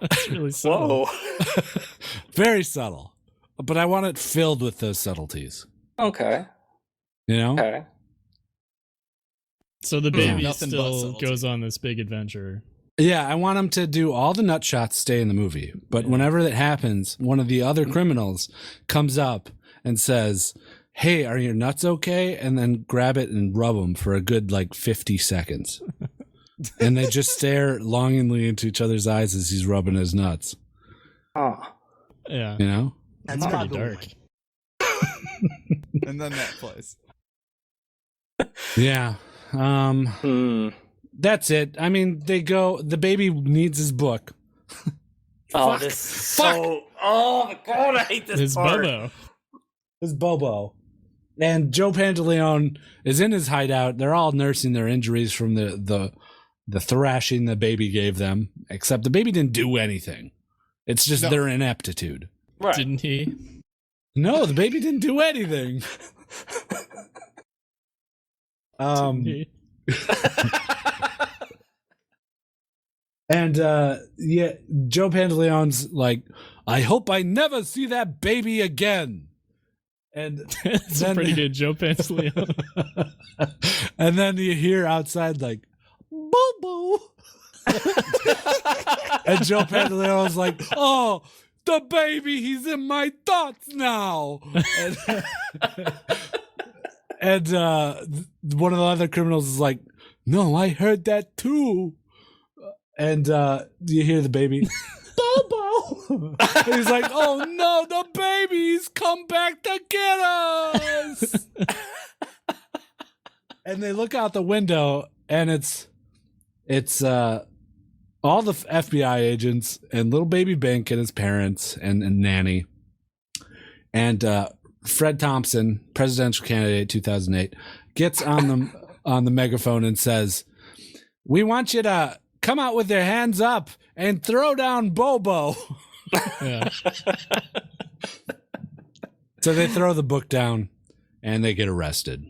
That's really subtle. Whoa. Very subtle, but I want it filled with those subtleties. Okay. You know? Okay. So the baby Nothing but still subtlety. goes on this big adventure. Yeah, I want him to do all the nut shots, stay in the movie. But whenever that happens, one of the other criminals comes up and says, "Hey, are your nuts okay?" And then grab it and rub them for a good 50 seconds. And they just stare longingly into each other's eyes as he's rubbing his nuts. Oh. Yeah. You know? That's pretty dark. And then that plays. Yeah. That's it. I mean, the baby needs his book. Oh, Fuck. this so. Oh my god, I hate this His part. Bobo. His Bobo. And Joe Pantoliano is in his hideout. They're all nursing their injuries from the thrashing the baby gave them, except the baby didn't do anything. It's just their ineptitude. Right. Didn't he? No, the baby didn't do anything. Didn't he? And yeah, Joe Pantoliano's like, "I hope I never see that baby again." And That's a pretty good Joe Pantoliano. and then you hear outside like, "Bobo," and Joe Pantoliano's like, "Oh, the baby, he's in my thoughts now." And one of the other criminals is like, "No, I heard that too." And you hear the baby, "Bobo." And he's like, "Oh no, the baby's come back to get us." And they look out the window, and it's all the FBI agents and little baby Bink and his parents and nanny. And Fred Thompson, presidential candidate 2008, gets on the megaphone and says, "We want you to come out with your hands up and throw down Bobo." Yeah. So they throw the book down and they get arrested.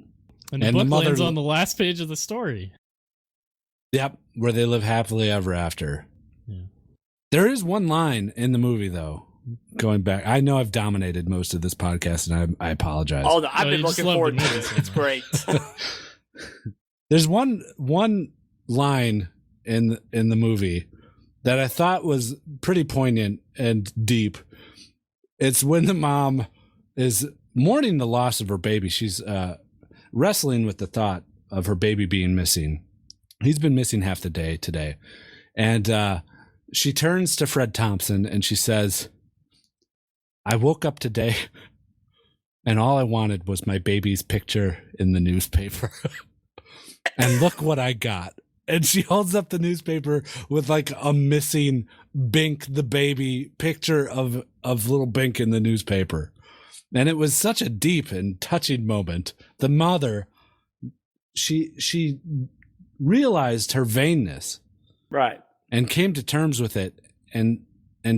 And the And the book mother- lands on the last page of the story. Yep, where they live happily ever after. Yeah. There is one line in the movie, though. Going back, I know I've dominated most of this podcast, and I apologize. Oh, no, I've No, been you just looking love forward the to movie this. so It's much. great. There's one line in the movie that I thought was pretty poignant and deep. It's when the mom is mourning the loss of her baby. She's wrestling with the thought of her baby being missing. He's been missing half the day today. And she turns to Fred Thompson and she says, "I woke up today and all I wanted was my baby's picture in the newspaper. And look what I got." And she holds up the newspaper with like a missing Bink the baby picture of little Bink in the newspaper. And it was such a deep and touching moment. The mother, she realized her vainness, Right. and came to terms with it, and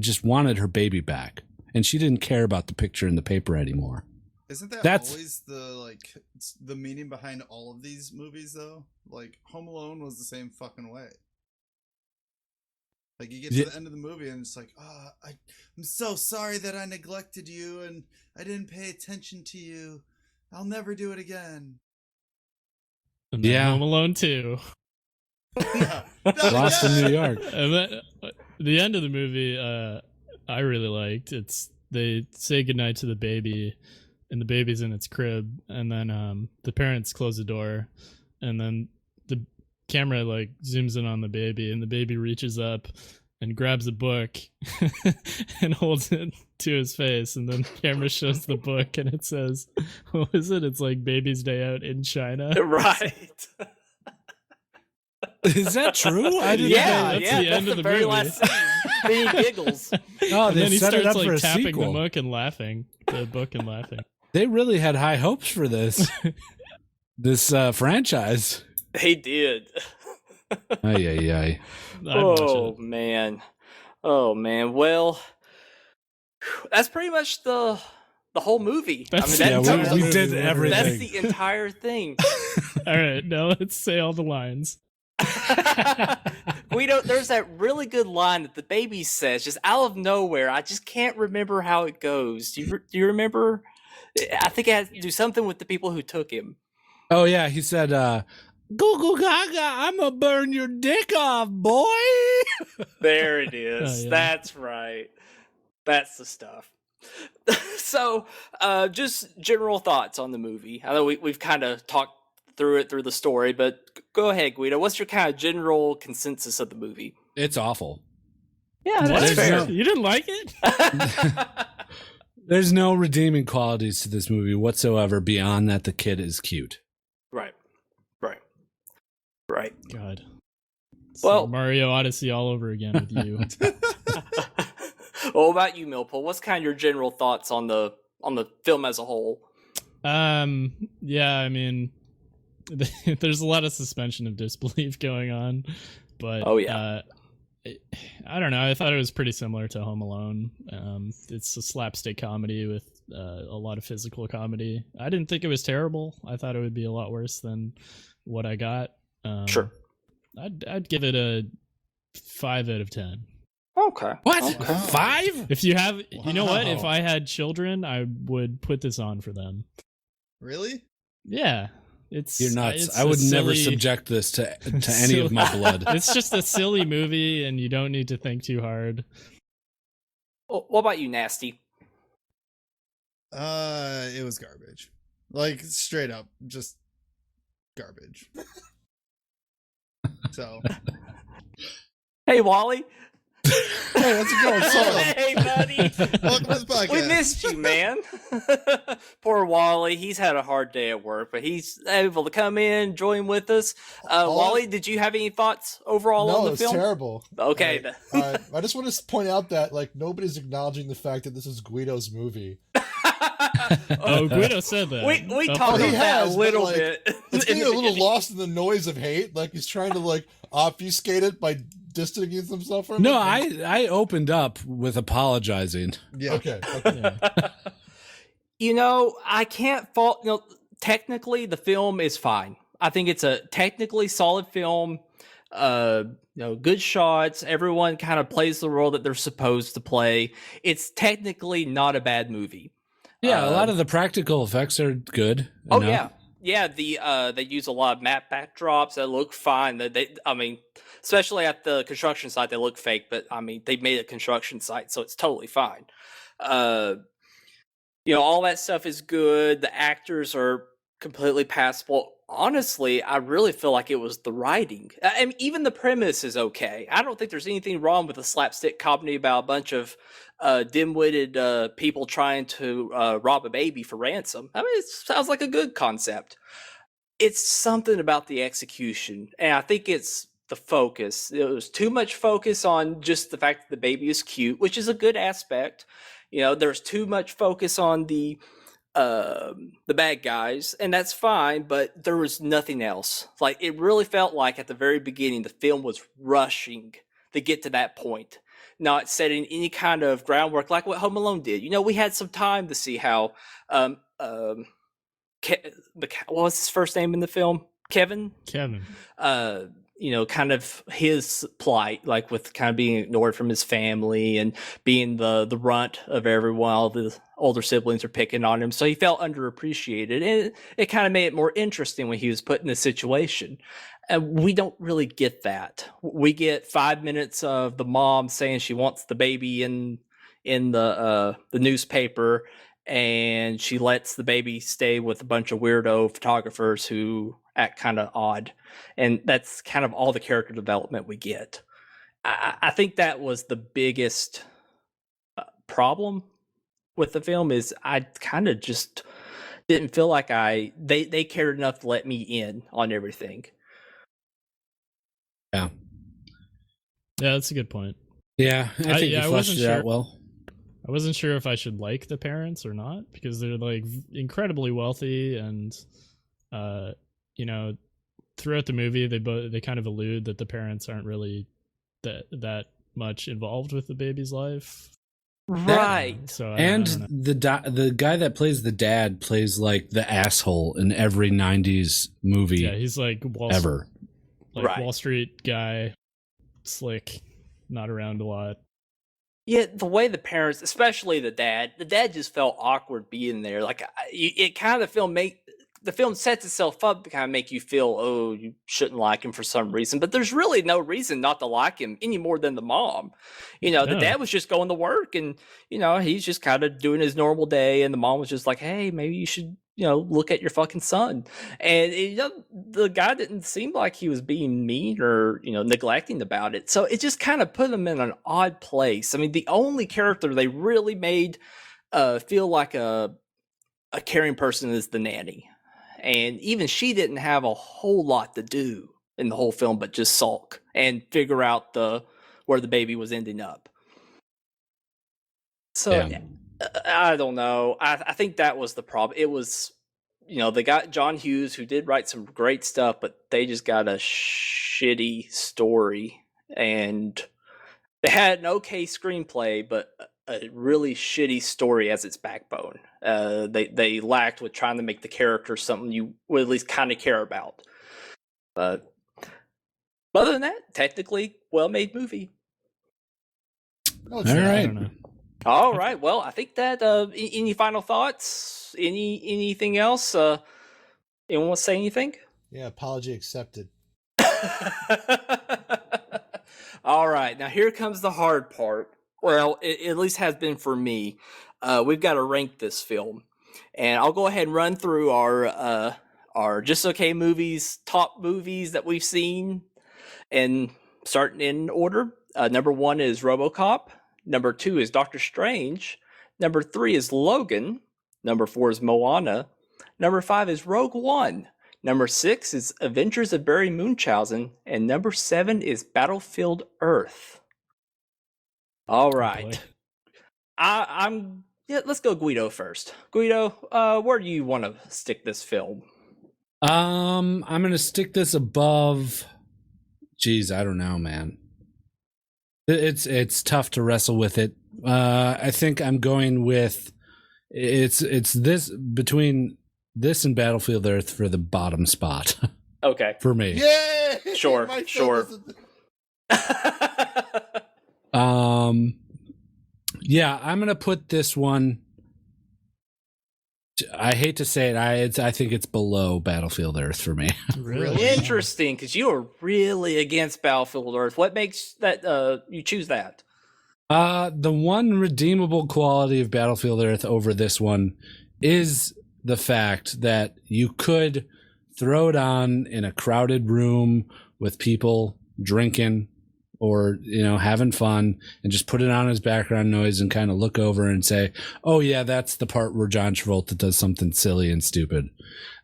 just wanted her baby back. And she didn't care about the picture in the paper anymore. Isn't that That's- always the meaning behind all of these movies though? Like Home Alone was the same fucking way. Like you get to the end of the movie and it's like, I'm so sorry that I neglected you and I didn't pay attention to you. I'll never do it again. And then Yeah. Home Alone 2. Yeah. Lost in New York. And then, the end of the movie, I really liked. They say goodnight to the baby, and the baby's in its crib, and then the parents close the door, and then the camera like zooms in on the baby, and the baby reaches up and grabs a book and holds it to his face, and then the camera shows the book, and it says, "What is it? It's like Baby's Day Out in China." Right. Is that true? I didn't Yeah, know. that's yeah. the That's end the of the very movie. last scene. Then he giggles. Oh, And they then he set it starts up for like a tapping the sequel. book and laughing. The book and laughing. They really had high hopes for this franchise. He did. Ay, ay, ay. I'd watch Oh it. man. Oh man. Well, that's pretty much the whole movie. That's- Yeah, that's, we did That's everything. that's the entire thing. All right, now let's say all the lines. There's that really good line that the baby says just out of nowhere. I just can't remember how it goes. Do you remember? I think it has to do something with the people who took him. Oh yeah, he said, "Goo goo gaga, I'm gonna burn your dick off, boy." There it is. Oh, yeah. That's right. That's the stuff. So, just general thoughts on the movie. I know we've kind of talked through the story, but go ahead, Guido. What's your kind of general consensus of the movie? It's awful. Yeah, What? that's There's fair. no- You didn't like it? There's no redeeming qualities to this movie whatsoever beyond that the kid is cute. Right. God. It's Well- like Mario Odyssey all over again with you. What about you, Millpool? What's kind of your general thoughts on the film as a whole? Yeah, I mean, there's a lot of suspension of disbelief going on, but Oh, yeah. I don't know. I thought it was pretty similar to Home Alone. It's a slapstick comedy with a lot of physical comedy. I didn't think it was terrible. I thought it would be a lot worse than what I got. Sure. I'd give it a 5 out of 10. Okay. What? Okay. 5? If you have, you know what? If Wow. I had children, I would put this on for them. Really? Yeah, it's You're nuts. it's I a would never silly- subject this to any of my blood. It's just a silly movie, and you don't need to think too hard. Well, what about you, Nasty? It was garbage. Like straight up, just garbage. So Hey, Wally. hey, how's it going? What's up? Hey, buddy. Welcome to the podcast. We missed you, man. Poor Wally. He's had a hard day at work, but he's able to come in, join with us. Wally, did you have any thoughts overall on No, the it's film? terrible. Okay. I just want to point out that like nobody's acknowledging the fact that this is Guido's movie. Oh, Guido said that. we Oh, talked he about that a has, but, little like, bit. It's in getting the a little beginning. lost in the noise of hate. Like he's trying to like obfuscate it by distancing himself from No, it. I opened up with apologizing. Yeah. Okay. Yeah. You know, I can't fault. You know, technically, the film is fine. I think it's a technically solid film. Good shots. Everyone kind of plays the role that they're supposed to play. It's technically not a bad movie. Yeah, a lot of the practical effects are good. Oh enough. yeah. They use a lot of map backdrops that look fine. I mean, especially at the construction site, they look fake, but I mean, they made a construction site, so it's totally fine. All that stuff is good. The actors are completely passable. Honestly, I really feel like it was the writing. I mean, even the premise is okay. I don't think there's anything wrong with a slapstick comedy about a bunch of dim-witted people trying to rob a baby for ransom. I mean, it sounds like a good concept. It's something about the execution, and I think it's the focus. There was too much focus on just the fact that the baby is cute, which is a good aspect. There's too much focus on the the bad guys, and that's fine, but there was nothing else. Like, it really felt like at the very beginning the film was rushing to get to that point, not setting any kind of groundwork like what Home Alone did. We had some time to see how what was his first name in the film? Kevin. Kind of his plight, like with kind of being ignored from his family and being the runt of everyone. All the older siblings are picking on him, so he felt underappreciated, and it kind of made it more interesting when he was put in this situation. And we don't really get that. We get 5 minutes of the mom saying she wants the baby in the newspaper, and she lets the baby stay with a bunch of weirdo photographers who act kind of odd. And that's kind of all the character development we get. I think that was the biggest problem with the film, is I kind of just didn't feel like they cared enough to let me in on everything. Yeah. Yeah, that's a good point. Yeah, I think you fleshed it out well. I wasn't sure if I should like the parents or not, because they're like incredibly wealthy, and throughout the movie they kind of allude that the parents aren't really that much involved with the baby's life. Right. So the guy that plays the dad plays like the asshole in every 90s movie. Yeah, he's like Wall Street guy, slick, not around a lot. Yeah, the way the parents, especially the dad just felt awkward being there. Like, it kind of the film sets itself up to kind of make you feel, oh, you shouldn't like him for some reason, but there's really no reason not to like him any more than the mom. The dad was just going to work, and he's just kind of doing his normal day, and the mom was just like, hey, maybe you should look at your fucking son. And the guy didn't seem like he was being mean or neglecting about it, so it just kind of put him in an odd place. I mean, the only character they really made feel like a caring person is the nanny, and even she didn't have a whole lot to do in the whole film but just sulk and figure out where the baby was ending up. So yeah. I don't know. I think that was the problem. It was, they got John Hughes, who did write some great stuff, but they just got a shitty story, and they had an okay screenplay, but a really shitty story as its backbone. They lacked with trying to make the character something you would at least kind of care about. But other than that, technically well-made movie. All right. All right. Well, I think that any final thoughts? Anything else? Anyone want to say anything? Yeah, apology accepted. All right. Now here comes the hard part. Well, it at least has been for me. We've got to rank this film, and I'll go ahead and run through our Just Okay movies, top movies that we've seen, and starting in order. Number 1 is RoboCop. Number 2 is Doctor Strange. Number 3 is Logan. Number 4 is Moana. Number 5 is Rogue One. Number 6 is Adventures of Barry Munchausen. And number 7 is Battlefield Earth. All right. Let's go Guido first. Guido, where do you want to stick this film? I'm going to stick this above... Geez, I don't know, man. It's tough to wrestle with it. I think I'm going with it's this between this and Battlefield Earth for the bottom spot. Okay. For me. Yeah. Sure. Yeah, I'm gonna put this one. I hate to say it, I think it's below Battlefield Earth for me. Really interesting, because you are really against Battlefield Earth. What makes that you choose that? The one redeemable quality of Battlefield Earth over this one is the fact that you could throw it on in a crowded room with people drinking or having fun, and just put it on as background noise and kind of look over and say, oh yeah, that's the part where John Travolta does something silly and stupid.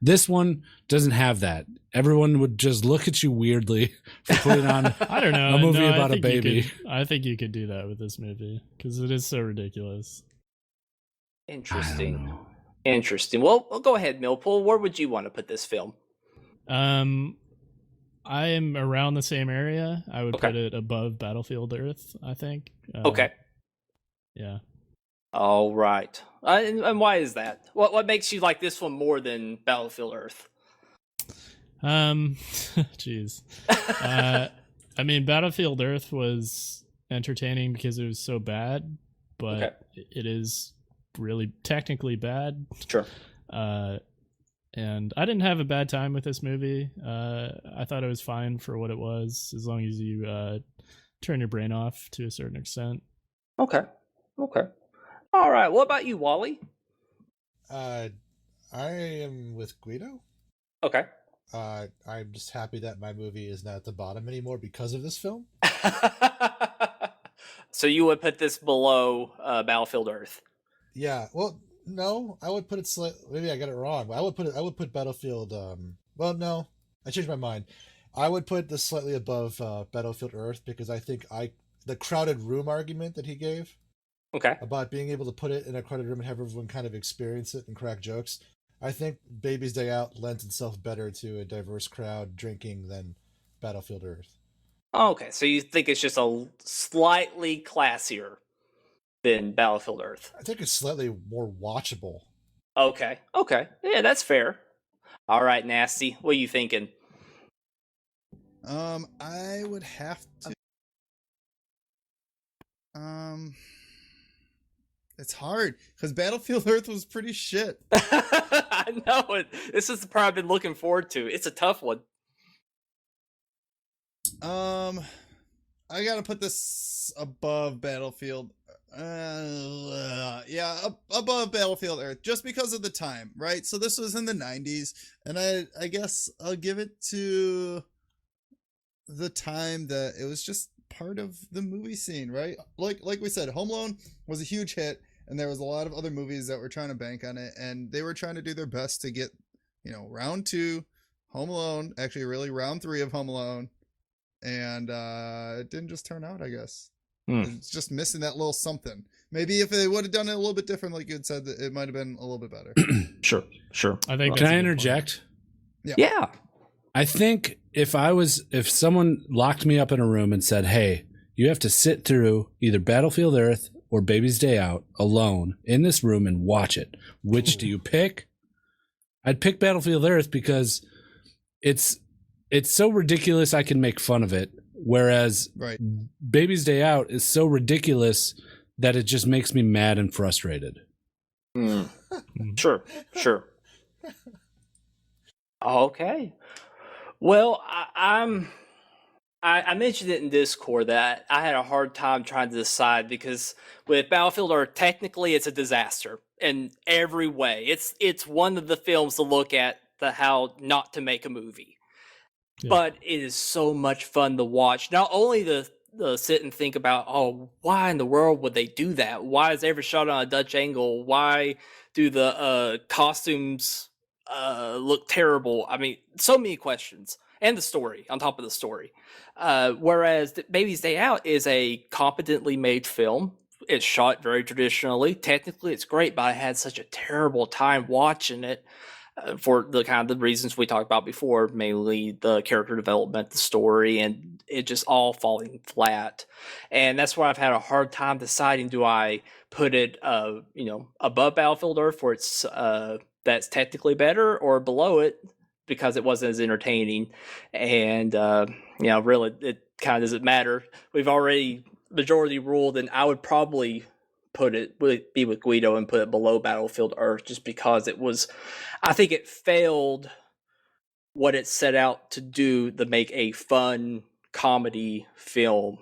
This one doesn't have that. Everyone would just look at you weirdly for putting on I don't know, a movie about a baby. I think you could do that with this movie because it is so ridiculous. Interesting. Interesting. Well, go ahead, Millpool. Where would you want to put this film? I am around the same area. I would Okay. put it above Battlefield Earth, I think. Okay. Yeah. All right. And why is that? What makes you like this one more than Battlefield Earth? Jeez. I mean, Battlefield Earth was entertaining because it was so bad, but Okay. it is really technically bad. Sure. And I didn't have a bad time with this movie. I thought it was fine for what it was, as long as you turn your brain off to a certain extent. Okay. Okay. All right. What about you, Wally? I am with Guido. Okay. I'm just happy that my movie is not at the bottom anymore because of this film. So you would put this below Battlefield Earth? Yeah. Well, no, I would put it maybe I got it wrong. But I would put Battlefield. Well, no, I changed my mind. I would put this slightly above Battlefield Earth because I think the crowded room argument that he gave Okay. about being able to put it in a crowded room and have everyone kind of experience it and crack jokes. I think Baby's Day Out lends itself better to a diverse crowd drinking than Battlefield Earth. Okay. So you think it's just a slightly classier than Battlefield Earth? I think it's slightly more watchable. Okay. Okay. Yeah, that's fair. All right, Nasty. What are you thinking? I would have to. It's hard because Battlefield Earth was pretty shit. I know it. This is the part I've been looking forward to. It's a tough one. I gotta put this above Battlefield. Yeah, above Battlefield Earth, just because of the time, right? So this was in the 90s, and I guess I'll give it to the time that it was just part of the movie scene, right? Like we said, Home Alone was a huge hit, and there was a lot of other movies that were trying to bank on it, and they were trying to do their best to get, round 2 Home Alone, actually really round 3 of Home Alone, and it didn't just turn out, I guess. It's just missing that little something. Maybe if they would have done it a little bit different, like you had said, it might have been a little bit better. Sure. I think. Can I interject? Yeah. I think if someone locked me up in a room and said, "Hey, you have to sit through either Battlefield Earth or Baby's Day Out alone in this room and watch it, which do you pick?" I'd pick Battlefield Earth because it's so ridiculous I can make fun of it, whereas Right. Baby's Day Out is so ridiculous that it just makes me mad and frustrated. Sure. Okay. Well, I mentioned it in Discord that I had a hard time trying to decide because with Battlefield Earth, technically it's a disaster in every way. It's one of the films to look at how not to make a movie. Yeah. But it is so much fun to watch. Not only the sit and think about, oh, why in the world would they do that? Why is every shot on a Dutch angle? Why do the costumes look terrible? I mean, so many questions. And the story, on top of the story. Whereas Baby's Day Out is a competently made film. It's shot very traditionally. Technically, it's great, but I had such a terrible time watching it. For the kind of the reasons we talked about before, mainly the character development, the story, and it just all falling flat. And that's why I've had a hard time deciding: do I put it, above Battlefield Earth, where it's that's technically better, or below it because it wasn't as entertaining? And really, it kind of doesn't matter. We've already majority ruled, and I would probably be with Guido and put it below Battlefield Earth, just because I think it failed what it set out to do, to make a fun comedy film.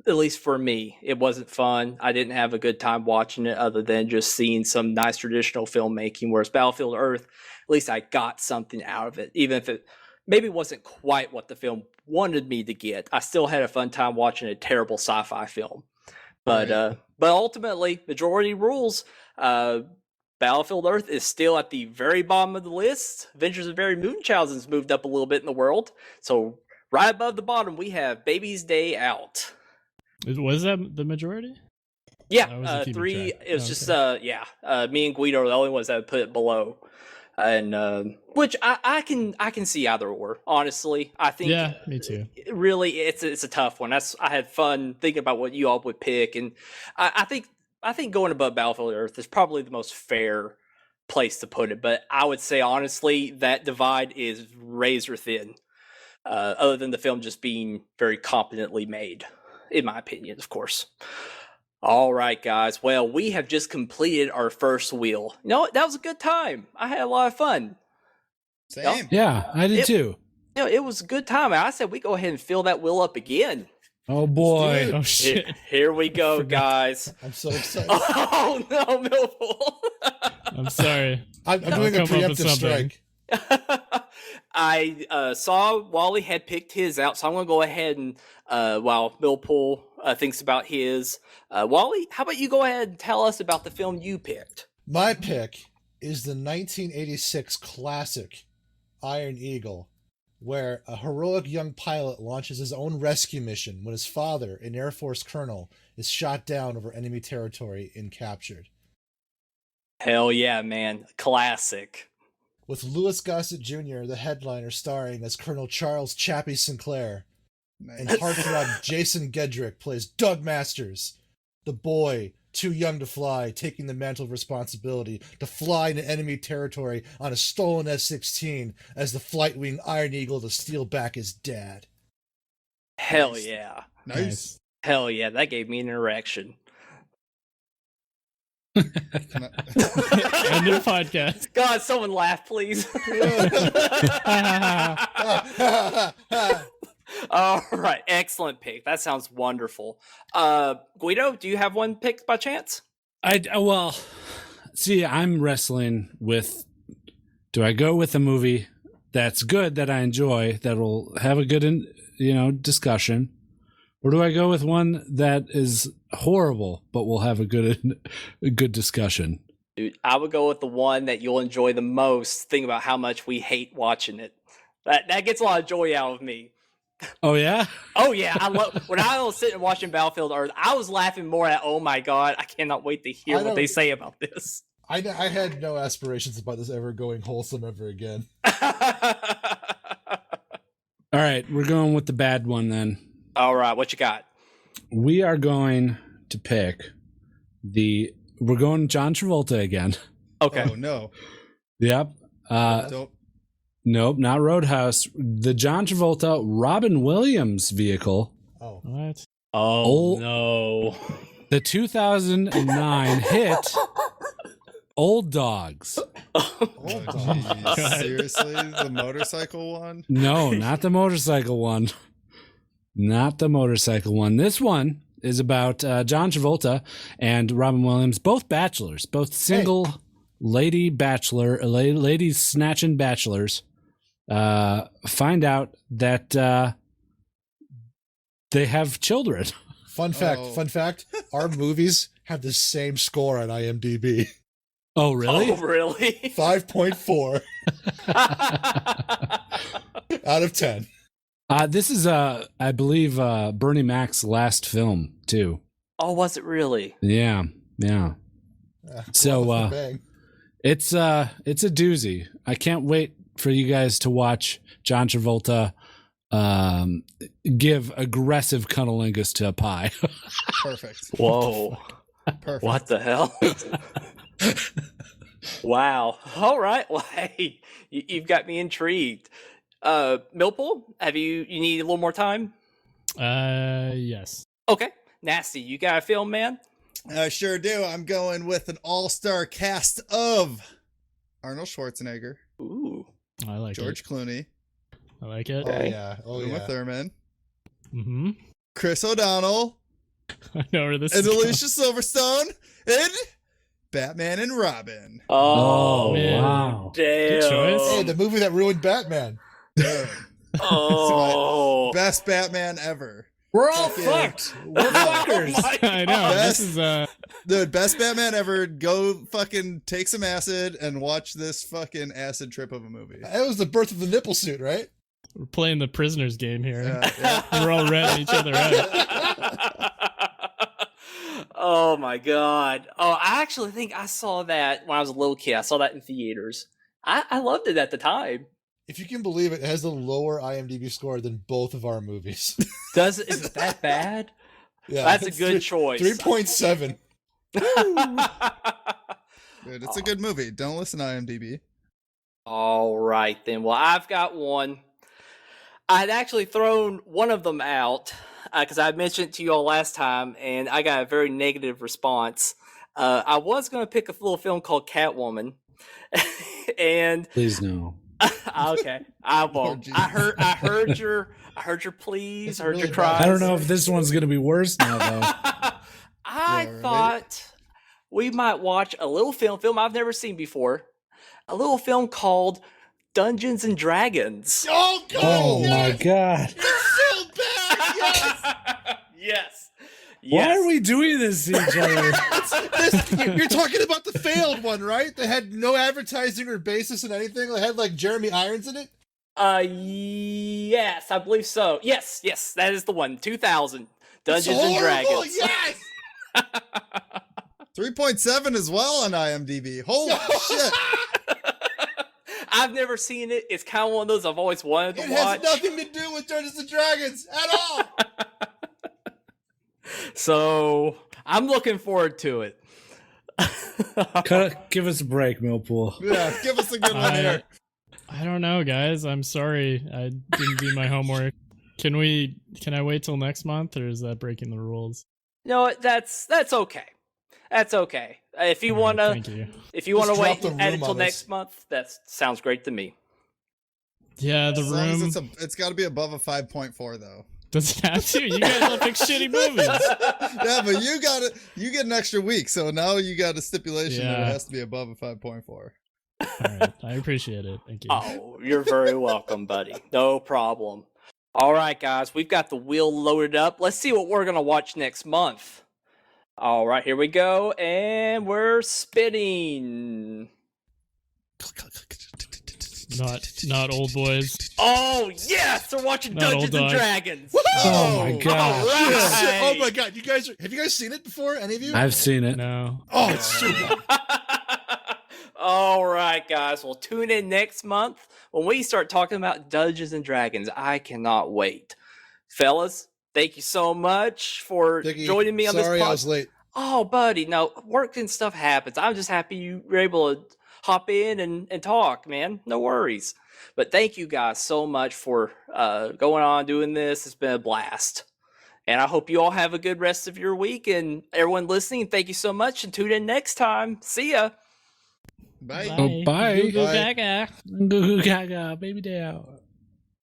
At least for me, it wasn't fun. I didn't have a good time watching it, other than just seeing some nice traditional filmmaking. Whereas Battlefield Earth, at least I got something out of it, even if it maybe wasn't quite what the film wanted me to get. I still had a fun time watching a terrible sci-fi film. But Right. but ultimately, majority rules. Battlefield Earth is still at the very bottom of the list. Adventures of Barry Munchausen's moved up a little bit in the world. So right above the bottom, we have Baby's Day Out. Was that the majority? Yeah, I wasn't keeping 3. track. It was Oh, just okay. me and Guido are the only ones that would put it below, and which I can see either or. Honestly, I think Yeah, me too. really it's a tough one. I had fun thinking about what you all would pick, and I think going above Battlefield Earth is probably the most fair place to put it. But I would say honestly that divide is razor thin. Other than the film just being very competently made, in my opinion, of course. All right, guys. Well, we have just completed our first wheel. You know what? That was a good time. I had a lot of fun. Same. Yeah, I did too. You know, it was a good time. I said we go ahead and fill that wheel up again. Oh boy. Oh shit! Here we go, guys. I'm so excited. Oh no, Millpool. I'm sorry. I'm I'll doing a come up with preemptive something. strike. I saw Wally had picked his out, so I'm going to go ahead and while Millpool thinks about his. Wally, how about you go ahead and tell us about the film you picked? My pick is the 1986 classic Iron Eagle, where a heroic young pilot launches his own rescue mission when his father, an Air Force colonel, is shot down over enemy territory and captured. Hell yeah, man. Classic. With Louis Gossett Jr., the headliner, starring as Colonel Charles Chappie Sinclair, and Nice. heartthrob Jason Gedrick plays Doug Masters, the boy too young to fly, taking the mantle of responsibility to fly into enemy territory on a stolen S-16 as the flight wing Iron Eagle to steal back his dad. Hell Nice. yeah. Nice. Hell yeah. That gave me an erection. End of podcast. God, someone laugh, please. All right. Excellent pick. That sounds wonderful. Guido, do you have one picked by chance? Well, see, I'm wrestling with, do I go with a movie that's good, that I enjoy, that will have a good, discussion, or do I go with one that is horrible but will have a good discussion? Dude, I would go with the one that you'll enjoy the most. Think about how much we hate watching it. That gets a lot of joy out of me. Oh yeah. Oh yeah, I love when I was sitting watching Battlefield Earth. I was laughing more at, oh my god, I cannot wait to hear what they say about this. I had no aspirations about this ever going wholesome ever again. All right, we're going with the bad one then. All right, what you got? We are going to pick we're going John Travolta again. Okay. Oh no. Yep. Don't. Nope, not Roadhouse. The John Travolta Robin Williams vehicle. Oh. What? Oh, Oh. no. The 2009 hit Old Dogs. Oh, Jeez, God. seriously, the motorcycle one? No, not the motorcycle one. Not the motorcycle one. This one is about John Travolta and Robin Williams, both bachelors, both single ladies snatching bachelors. Find out that they have children. Fun fact, Oh. our movies have the same score on IMDb. Oh, really? Oh, really? 5.4 out of 10. This is, I believe, Bernie Mac's last film, too. Oh, was it really? Yeah. So, Bang. it's a doozy. I can't wait for you guys to watch John Travolta give aggressive cunnilingus to a pie. Perfect. Whoa. Perfect. What the hell? Wow. All right. Well, hey, you've got me intrigued. Millpool, you need a little more time? Yes. Okay. Nasty, you got a film, man? I sure do. I'm going with an all-star cast of Arnold Schwarzenegger, Ooh. I like George it. Clooney, I like it. Oh, Okay. yeah. Oh, Uma yeah. Thurman, Mm-hmm. Chris O'Donnell, I know where this and is going. Alicia Silverstone, and Batman and Robin. Oh, man. Wow. damn. Good choice. Hey, the movie that ruined Batman. Dude, Oh. best Batman ever. We're all Fuck yeah. fucked. We're fuckers. Oh my I know. Best- This is Dude, best Batman ever. Go fucking take some acid and watch this fucking acid trip of a movie. It was the birth of the nipple suit, right? we're playing the prisoners game here. Yeah. We're all ratting each other out. Oh my god. Oh, I actually think I saw that when I was a little kid. I saw that in theaters. I loved it at the time. If you can believe it, it has a lower IMDb score than both of our movies. Is it that bad? Yeah, That's a it's good choice. 3.7. Dude, it's a good movie. Don't listen to IMDb. All right, then. Well, I've got one. I'd actually thrown one of them out because I mentioned it to you all last time, and I got a very negative response. I was going to pick a little film called Catwoman, and Please no. okay, I won't. Oh, geez. I heard your pleas. It's I heard really your bad. cries. I don't know if this one's gonna be worse now though. I Yeah, right. thought we might watch a little film I've never seen before. A little film called Dungeons and Dragons. Oh, God! Oh yes! my god. It's so bad! Yes! Yes. Why are we doing this to each other? You're talking about the failed one, right? That had no advertising or basis in anything. They had like Jeremy Irons in it. Yes, I believe so. Yes, that is the one. 2000 Dungeons It's and horrible, Dragons. Yes. 3.7 as well on IMDb. Holy shit. I've never seen it. It's kind of one of those I've always wanted to It watch. has nothing to do with Dungeons and Dragons at all. So I'm looking forward to it. Give us a break, Millpool. Yeah, give us a good one here. I don't know, guys. I'm sorry. I didn't do my homework. Can I wait till next month, or is that breaking the rules? No, that's okay. That's okay. If you All right, wanna, thank you. if you wanna Just wait drop the and add room it till on us. next month, that sounds great to me. Yeah, the As long as room it's got to be above a 5.4 though. doesn't have to. You guys all pick shitty movies. Yeah, but you got it. You get an extra week, so now you got a stipulation that it Yeah. has to be above a 5.4. All right, I appreciate it. Thank you. Oh, you're very welcome, buddy. No problem. All right, guys, we've got the wheel loaded up. Let's see what we're gonna watch next month. All right, here we go, and we're spinning. Not old boys. Oh yes, we're watching Not Dungeons old and dog. Dragons. Oh my god. All right. Oh my God! Have you guys seen it before? Any of you? I've seen it. No. Oh, it's so good. All right, guys. Well, tune in next month when we start talking about Dungeons and Dragons. I cannot wait. Fellas, thank you so much for Dickie, joining me on sorry this I was late. Oh, buddy, no, work and stuff happens. I'm just happy you were able to hop in and talk, man. No worries. But thank you guys so much for going on doing this. It's been a blast. And I hope you all have a good rest of your week. And everyone listening, thank you so much. And tune in next time. See ya. Bye. Oh, bye. Goo goo Bye. gaga. Goo goo gaga, baby down.